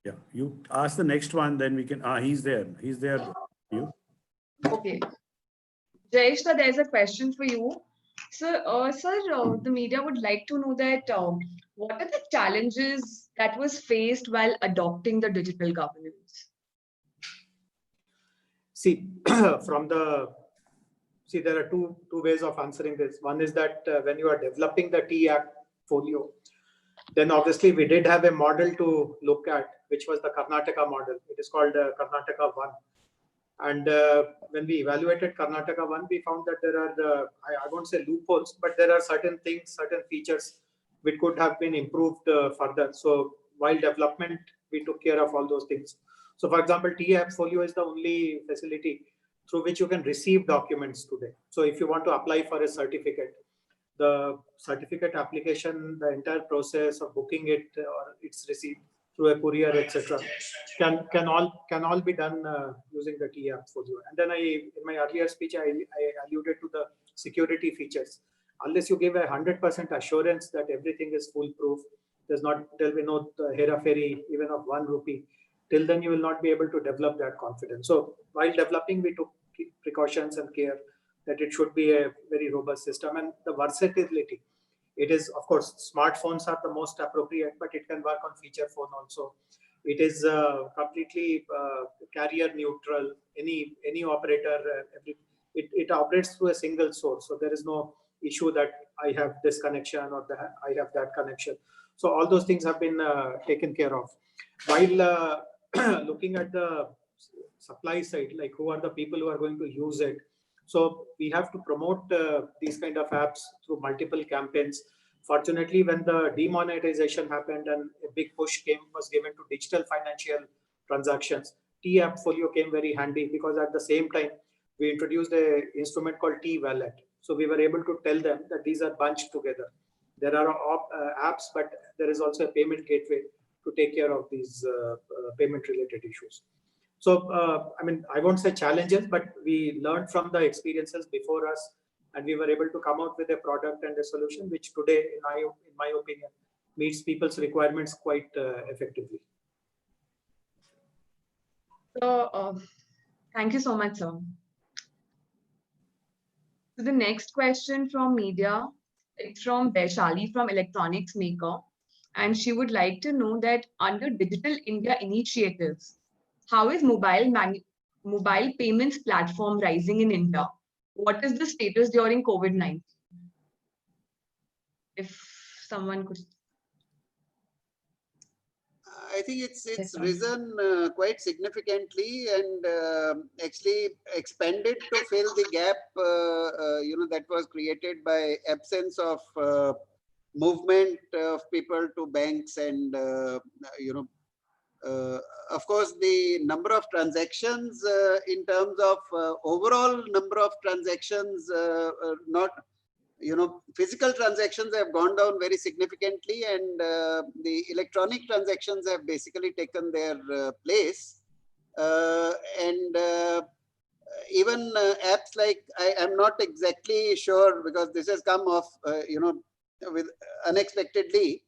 yeah, you ask the next one, then we can. He's there. He's there. You. Okay. Jayesh, sir, there's a question for you. Sir, the media would like to know that what are the challenges that was faced while adopting the digital governance? See, there are two ways of answering this. One is that when you are developing the T-Act folio, then obviously we did have a model to look at, which was the Karnataka model. It is called Karnataka 1. And when we evaluated Karnataka 1, we found that there are, I won't say loopholes, but there are certain things, certain features which could have been improved further. So while development, we took care of all those things. So for example, T-App folio is the only facility through which you can receive documents today. So if you want to apply for a certificate, the certificate application, the entire process of booking it or its receipt through a courier, etc., can all be done using the T-App folio. And then in my earlier speech, I alluded to the security features. Unless you give 100% assurance that everything is foolproof, there'll be no hera-feri even of 1 rupee. Till then, you will not be able to develop that confidence. So while developing, we took precautions and care that it should be a very robust system, and the versatility. It is, of course, smartphones are the most appropriate, but it can work on feature phone also. It is completely carrier neutral. Any operator, it operates through a single source. So there is no issue that I have this connection or I have that connection. So all those things have been taken care of. While looking at the supply side, like who are the people who are going to use it? So we have to promote these kind of apps through multiple campaigns. Fortunately, when the demonetization happened and a big push was given to digital financial transactions, T-Appfolio came very handy, because at the same time, we introduced an instrument called T-Wallet. So we were able to tell them that these are bunched together. There are apps, but there is also a payment gateway to take care of these payment-related issues. So, I mean, I won't say challenges, but we learned from the experiences before us, and we were able to come out with a product and a solution which today, in my opinion, meets people's requirements quite effectively. So, thank you so much, sir. So the next question from media, it's from Vaishali from Electronics Maker, and she would like to know that under Digital India initiatives, how is mobile payments platform rising in India? What is the status during COVID-19? If someone could. I think it's risen quite significantly and actually expanded to fill the gap, that was created by absence of movement of people to banks and, of course, the number of transactions in terms of overall number of transactions, not, physical transactions have gone down very significantly, and the electronic transactions have basically taken their place. And even apps like, I'm not exactly sure, because this has come off, with unexpectedly.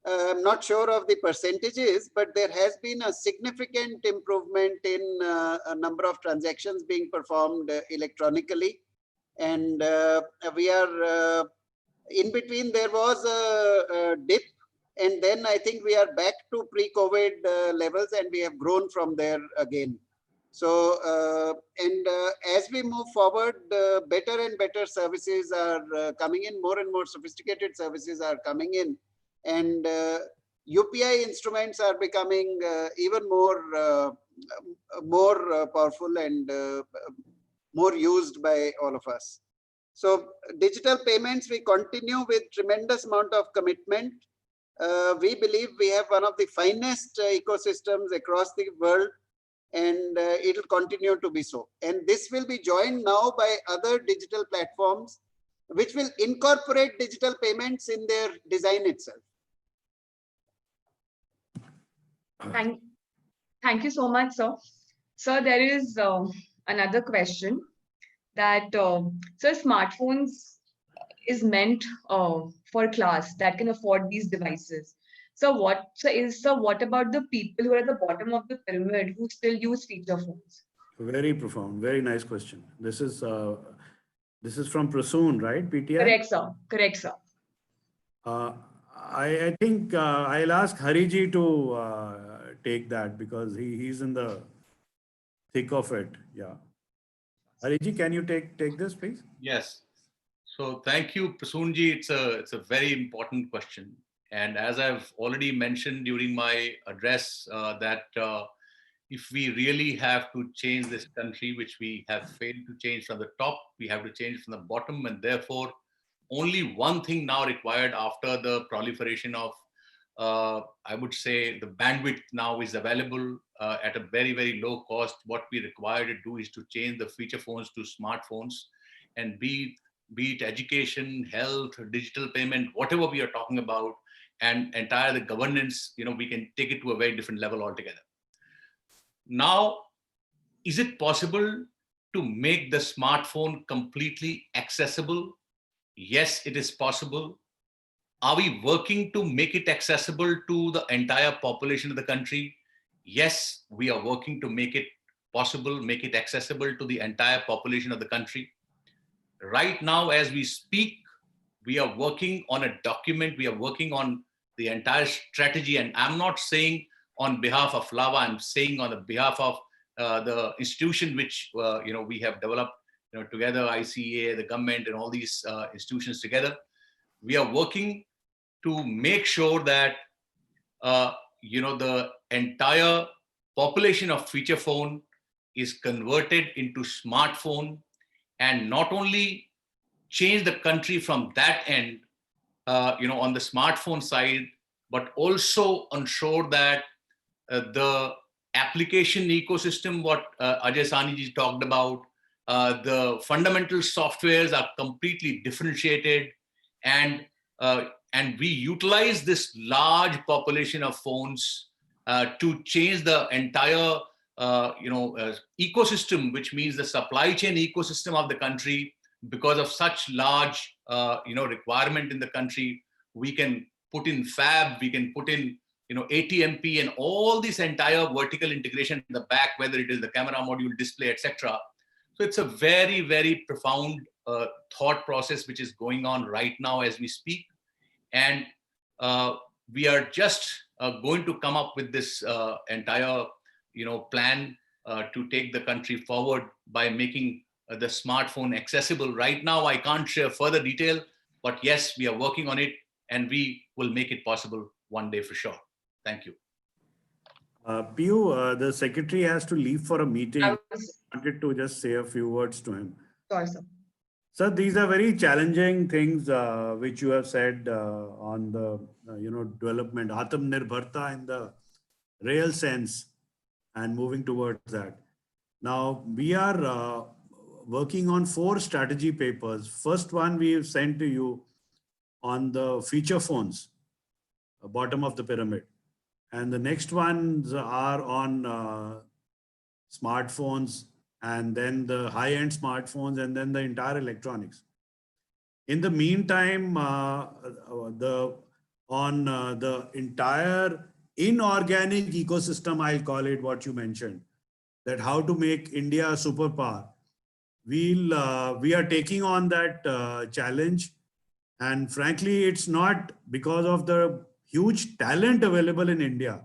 I'm not sure of the percentages, but there has been a significant improvement in a number of transactions being performed electronically. And we are in between, there was a dip, and then I think we are back to pre-COVID levels, and we have grown from there again. So, as we move forward, better and better services are coming in, more and more sophisticated services are coming in, and UPI instruments are becoming even more powerful and more used by all of us. So digital payments, we continue with tremendous amount of commitment. We believe we have one of the finest ecosystems across the world, and it will continue to be so. And this will be joined now by other digital platforms, which will incorporate digital payments in their design itself. Thank you so much, sir. Sir, there is another question that, sir, smartphones is meant for class that can afford these devices. So what about the people who are at the bottom of the pyramid who still use feature phones? Very profound, very nice question. This is from Prasoon, right? PTI? Correct, sir. Correct, sir. I think I'll ask Hariji to take that, because he's in the thick of it. Yeah. Hariji, can you take this, please? Yes. So thank you, Prasoonji. It's a very important question. And as I've already mentioned during my address, that if we really have to change this country, which we have failed to change from the top, we have to change from the bottom. And therefore, only one thing now required after the proliferation of, I would say, the bandwidth now is available at a very, very low cost. What we require to do is to change the feature phones to smartphones, and be it education, health, digital payment, whatever we are talking about, and entire the governance, we can take it to a very different level altogether. Now, is it possible to make the smartphone completely accessible? Yes, it is possible. Are we working to make it accessible to the entire population of the country? Yes, we are working to make it possible, make it accessible to the entire population of the country. Right now, as we speak, we are working on a document, we are working on the entire strategy, and I'm not saying on behalf of Lava, I'm saying on the behalf of the institution which we have developed, together, ICA, the government, and all these institutions together, we are working to make sure that the entire population of feature phone is converted into smartphone, and not only change the country from that end, on the smartphone side, but also ensure that the application ecosystem, what Ajay Sahni ji talked about, the fundamental softwares are completely differentiated, and we utilize this large population of phones to change the entire ecosystem, which means the supply chain ecosystem of the country. Because of such large requirement in the country, we can put in fab, we can put in ATMP, and all this entire vertical integration in the back, whether it is the camera module, display, etc. So it's a very, very profound thought process which is going on right now as we speak. And we are just going to come up with this entire plan to take the country forward by making the smartphone accessible. Right now, I can't share further detail, but yes, we are working on it, and we will make it possible one day for sure. Thank you. Piyu, the secretary has to leave for a meeting. I wanted to just say a few words to him. Sorry, sir. Sir, these are very challenging things which you have said on the development, Atmanirbharta in the real sense, and moving towards that. Now we are working on 4 strategy papers. First one we have sent to you on the feature phones, bottom of the pyramid. And the next ones are on smartphones, and then the high-end smartphones, and then the entire electronics. In the meantime, the entire inorganic ecosystem, I'll call it, what you mentioned, that how to make India a superpower. We are taking on that challenge, and frankly, it's not because of the huge talent available in India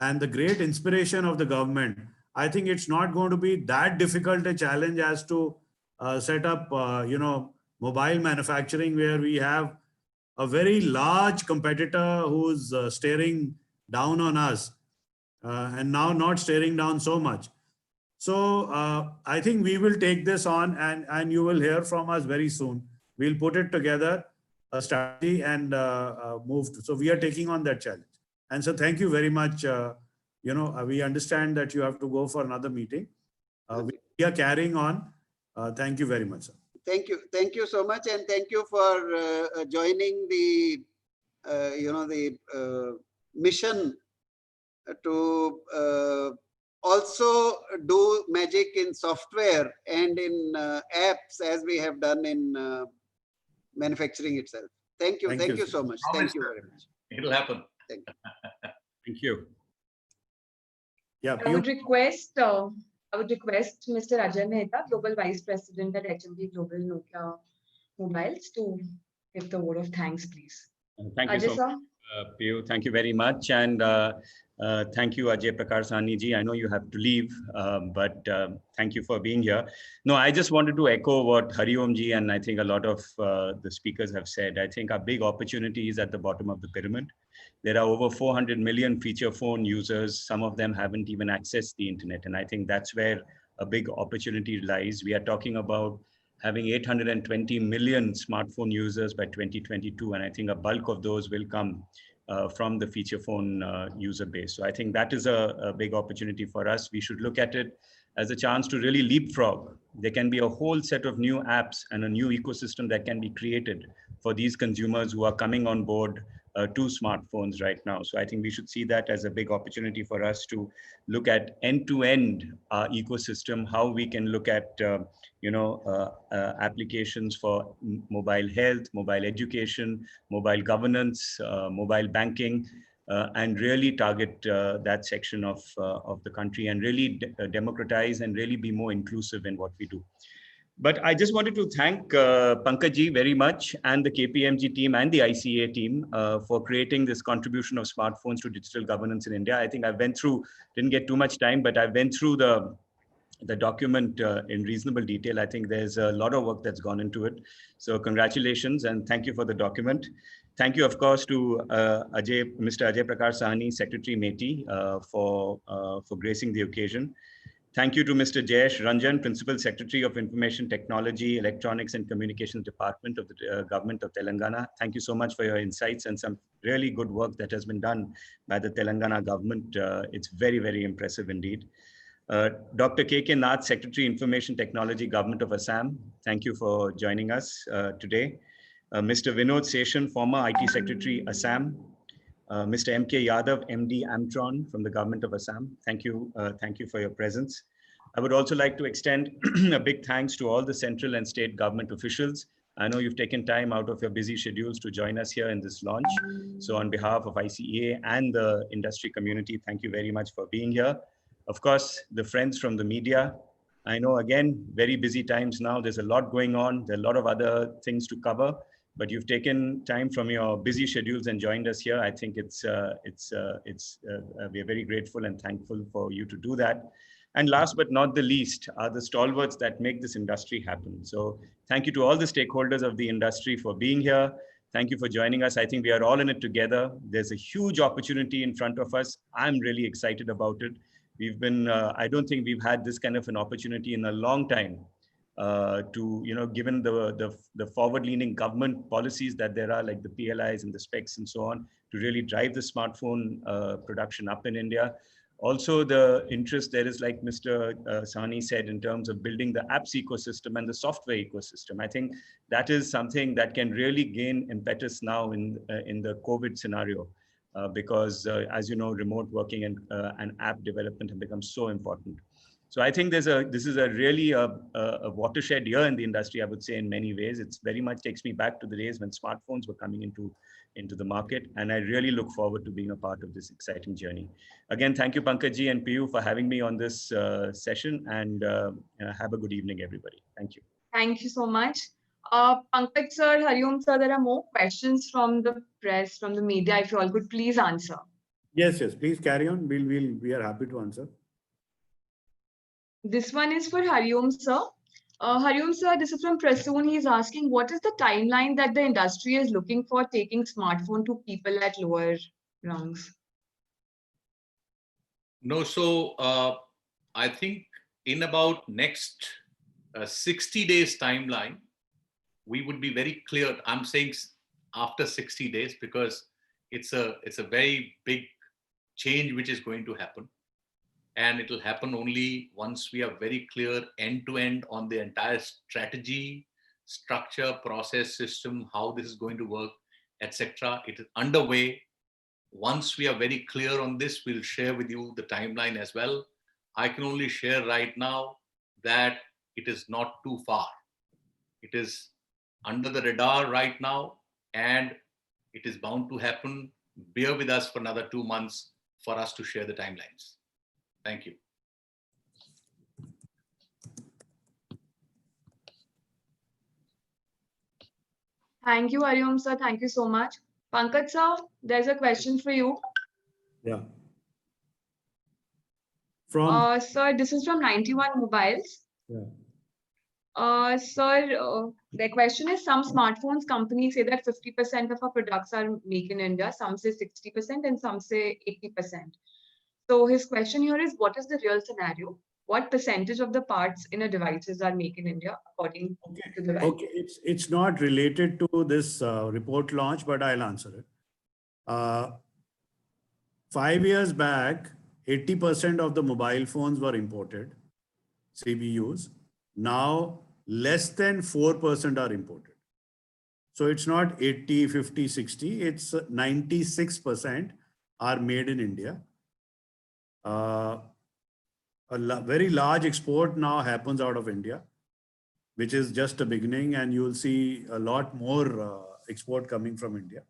and the great inspiration of the government. I think it's not going to be that difficult a challenge as to set up, mobile manufacturing, where we have a very large competitor who's staring down on us, and now not staring down so much. So I think we will take this on, and you will hear from us very soon. We'll put it together, a strategy, and move to. So we are taking on that challenge. And so thank you very much. We understand that you have to go for another meeting. We are carrying on. Thank you very much, sir. Thank you. Thank you so much. And thank you for joining the, mission to also do magic in software and in apps, as we have done in manufacturing itself. Thank you. Thank you so much. Thank you very much. It'll happen. Thank you. Thank you. Yeah, I would request Mr. Ajay Mehta, Global Vice President at HMD Global Nokia Mobiles, to give the word of thanks, please. Thank you Ajay, so much, Piyu. Thank you very much. And thank you, Ajay Prakar Sahni ji. I know you have to leave, but thank you for being here. No, I just wanted to echo what Hari Om ji and I think a lot of the speakers have said. I think our big opportunity is at the bottom of the pyramid. There are over 400 million feature phone users. Some of them haven't even accessed the internet. And I think that's where a big opportunity lies. We are talking about having 820 million smartphone users by 2022. And I think a bulk of those will come from the feature phone user base. So I think that is a big opportunity for us. We should look at it as a chance to really leapfrog. There can be a whole set of new apps and a new ecosystem that can be created for these consumers who are coming on board to smartphones right now. So I think we should see that as a big opportunity for us to look at end-to-end ecosystem, how we can look at applications for mobile health, mobile education, mobile governance, mobile banking, and really target that section of the country and really democratize and really be more inclusive in what we do. But I just wanted to thank Pankaj ji very much, and the KPMG team and the ICA team for creating this contribution of smartphones to digital governance in India. I think I went through, didn't get too much time, but I went through the the document in reasonable detail. I think there's a lot of work that's gone into it. So congratulations and thank you for the document. Thank you, of course, to Mr. Ajay Prakash Sahni, Secretary MeitY, for gracing the occasion. Thank you to Mr. Jayesh Ranjan, Principal Secretary of Information Technology, Electronics and Communications Department of the Government of Telangana. Thank you so much for your insights and some really good work that has been done by the Telangana government. It's very, very impressive indeed. Dr. K.K. Nath, Secretary, Information Technology, Government of Assam. Thank you for joining us today. Mr. Vinod Seshan, former IT Secretary, Assam. Mr. M.K. Yadav, MD, Amtron from the Government of Assam. Thank you for your presence. I would also like to extend a big thanks to all the central and state government officials. I know you've taken time out of your busy schedules to join us here in this launch. So on behalf of ICEA and the industry community, thank you very much for being here. Of course, the friends from the media. I know, again, very busy times now. There's a lot going on. There are a lot of other things to cover. But you've taken time from your busy schedules and joined us here. I think we are very grateful and thankful for you to do that. And last but not the least are the stalwarts that make this industry happen. So thank you to all the stakeholders of the industry for being here. Thank you for joining us. I think we are all in it together. There's a huge opportunity in front of us. I'm really excited about it. We've been, I don't think we've had this kind of an opportunity in a long time. Given the forward-leaning government policies that there are, like the PLIs and the specs and so on, to really drive the smartphone production up in India. Also, the interest there is, like Mr. Sahni said, in terms of building the apps ecosystem and the software ecosystem. I think that is something that can really gain impetus now in the COVID scenario, because as you know, remote working and app development have become so important. So I think this is a really a watershed year in the industry, I would say, in many ways. It's very much takes me back to the days when smartphones were coming into the market. And I really look forward to being a part of this exciting journey. Again, thank you, Pankaj and Piyu, for having me on this session, and have a good evening, everybody. Thank you. Thank you so much. Pankaj sir, Hariom sir, there are more questions from the press, from the media. If you all could please answer. Yes, please carry on. We are happy to answer. This one is for Hariom sir. Hariom sir, this is from Prasoon. He's asking, what is the timeline that the industry is looking for taking smartphone to people at lower rungs? No, so I think in about next 60 days timeline, we would be very clear. I'm saying after 60 days because it's a very big change which is going to happen. And it will happen only once we are very clear end-to-end on the entire strategy, structure, process, system, how this is going to work, etc. It is underway. Once we are very clear on this, we'll share with you the timeline as well. I can only share right now that it is not too far. It is under the radar right now, and it is bound to happen. Bear with us for another 2 months for us to share the timelines. Thank you. Thank you, Hariom sir. Thank you so much. Pankaj sir, there's a question for you. Yeah. From sir, this is from 91 Mobiles. Yeah. Sir, the question is, some smartphones companies say that 50% of our products are made in India, some say 60% and some say 80%. So his question here is, what is the real scenario? What percentage of the parts in a devices are made in India according to the Okay, it's not related to this report launch, but I'll answer it. 5 years back, 80% of the mobile phones were imported, CBUs. Now, less than 4% are imported. So it's not 80, 50, 60, it's 96% are made in India. Very large export now happens out of India, which is just a beginning, and you'll see a lot more export coming from India.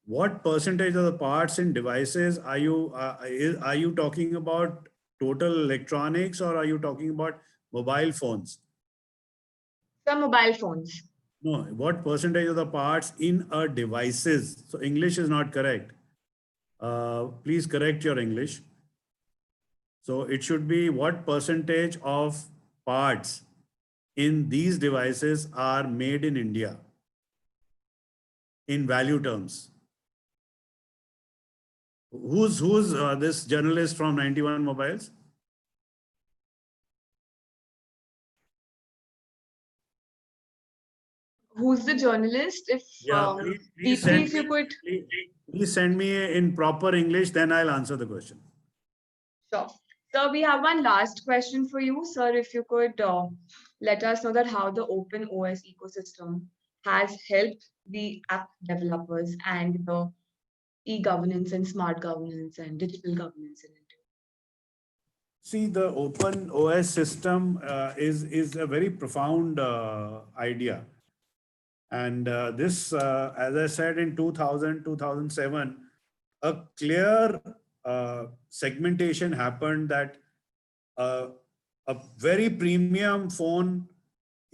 What percentage of the parts in devices are you talking about? Total electronics, or are you talking about mobile phones? Some mobile phones. No, what percentage of the parts in a devices? So English is not correct. Please correct your English. So it should be what percentage of parts in these devices are made in India in value terms. Who's this journalist from 91 Mobiles? Who's the journalist? If Please Deepthi, if you could. Please send me in proper English, then I'll answer the question. Sure. Sir, we have one last question for you. Sir, if you could let us know that how the open OS ecosystem has helped the app developers and the e-governance and smart governance and digital governance in India. See, the open OS system is a very profound idea. And this, as I said, in 2000, 2007, a clear segmentation happened that a very premium phone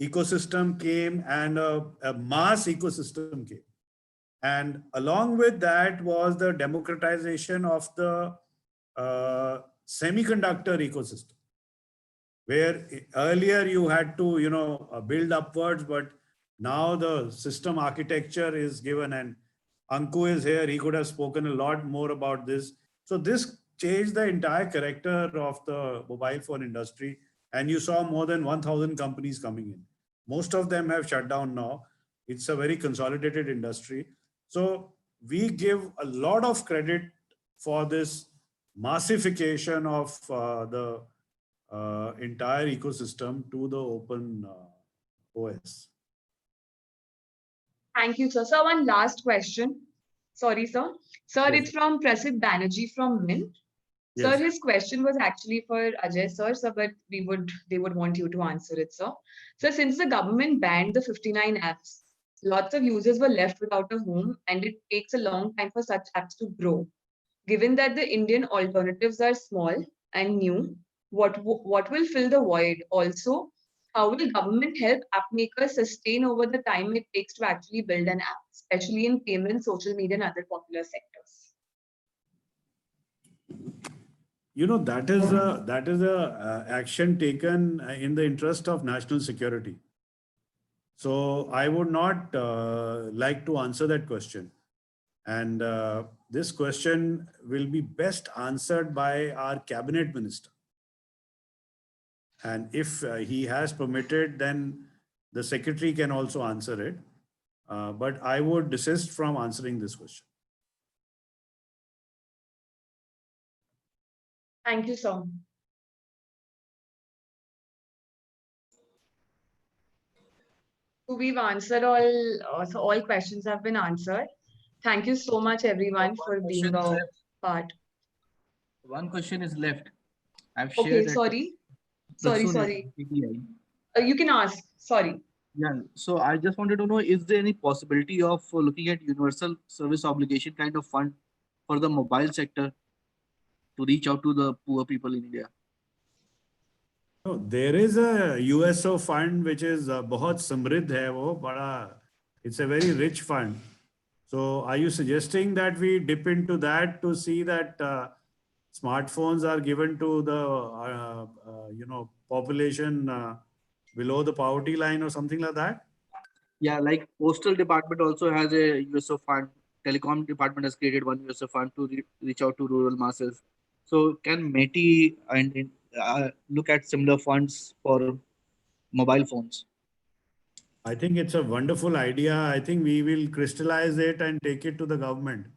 ecosystem came and a mass ecosystem came. And along with that was the democratization of the semiconductor ecosystem, where earlier you had to, build upwards, but now the system architecture is given, and Anku is here. He could have spoken a lot more about this. So this changed the entire character of the mobile phone industry. And you saw more than 1,000 companies coming in. Most of them have shut down now. It's a very consolidated industry. So we give a lot of credit for this massification of the entire ecosystem to the open OS. Thank you, sir. Sir, one last question. Sorry, sir. Sir, Yes. it's from Prasid Banerjee from Mint. Yes. Sir, his question was actually for Ajay, sir, but they would want you to answer it, sir. So since the government banned the 59 apps, lots of users were left without a home, and it takes a long time for such apps to grow. Given that the Indian alternatives are small and new, what will fill the void? Also, how will government help app makers sustain over the time it takes to actually build an app, especially in payments, social media, and other popular sectors? That is a action taken in the interest of national security. So I would not like to answer that question. And this question will be best answered by our cabinet minister. And if he has permitted, then the secretary can also answer it. But I would desist from answering this question. Thank you, sir. So we've answered all, so all questions have been answered. Thank you so much, everyone, for being a part. One question is left. I've Okay, shared. sorry. Prasoon Sorry. PTI. You can ask. Sorry. Yeah. So I just wanted to know, is there any possibility of looking at universal service obligation kind of fund for the mobile sector to reach out to the poor people in India? No, there is a USO fund which is बहुत समृद्ध है वो बड़ा. It's a very rich fund. So are you suggesting that we dip into that to see that smartphones are given to the population below the poverty line or something like that? Yeah, like postal department also has a USO fund. Telecom department has created one USO fund to reach out to rural masses. So can METI and look at similar funds for mobile phones? I think it's a wonderful idea. I think we will crystallize it and take it to the government.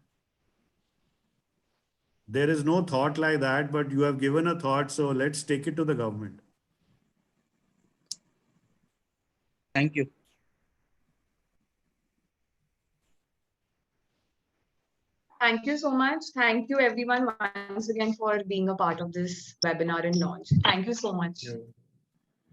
There is no thought like that, but you have given a thought, so let's take it to the government. Thank you. Thank you so much. Thank you, everyone, once again for being a part of this webinar and launch. Thank you so much.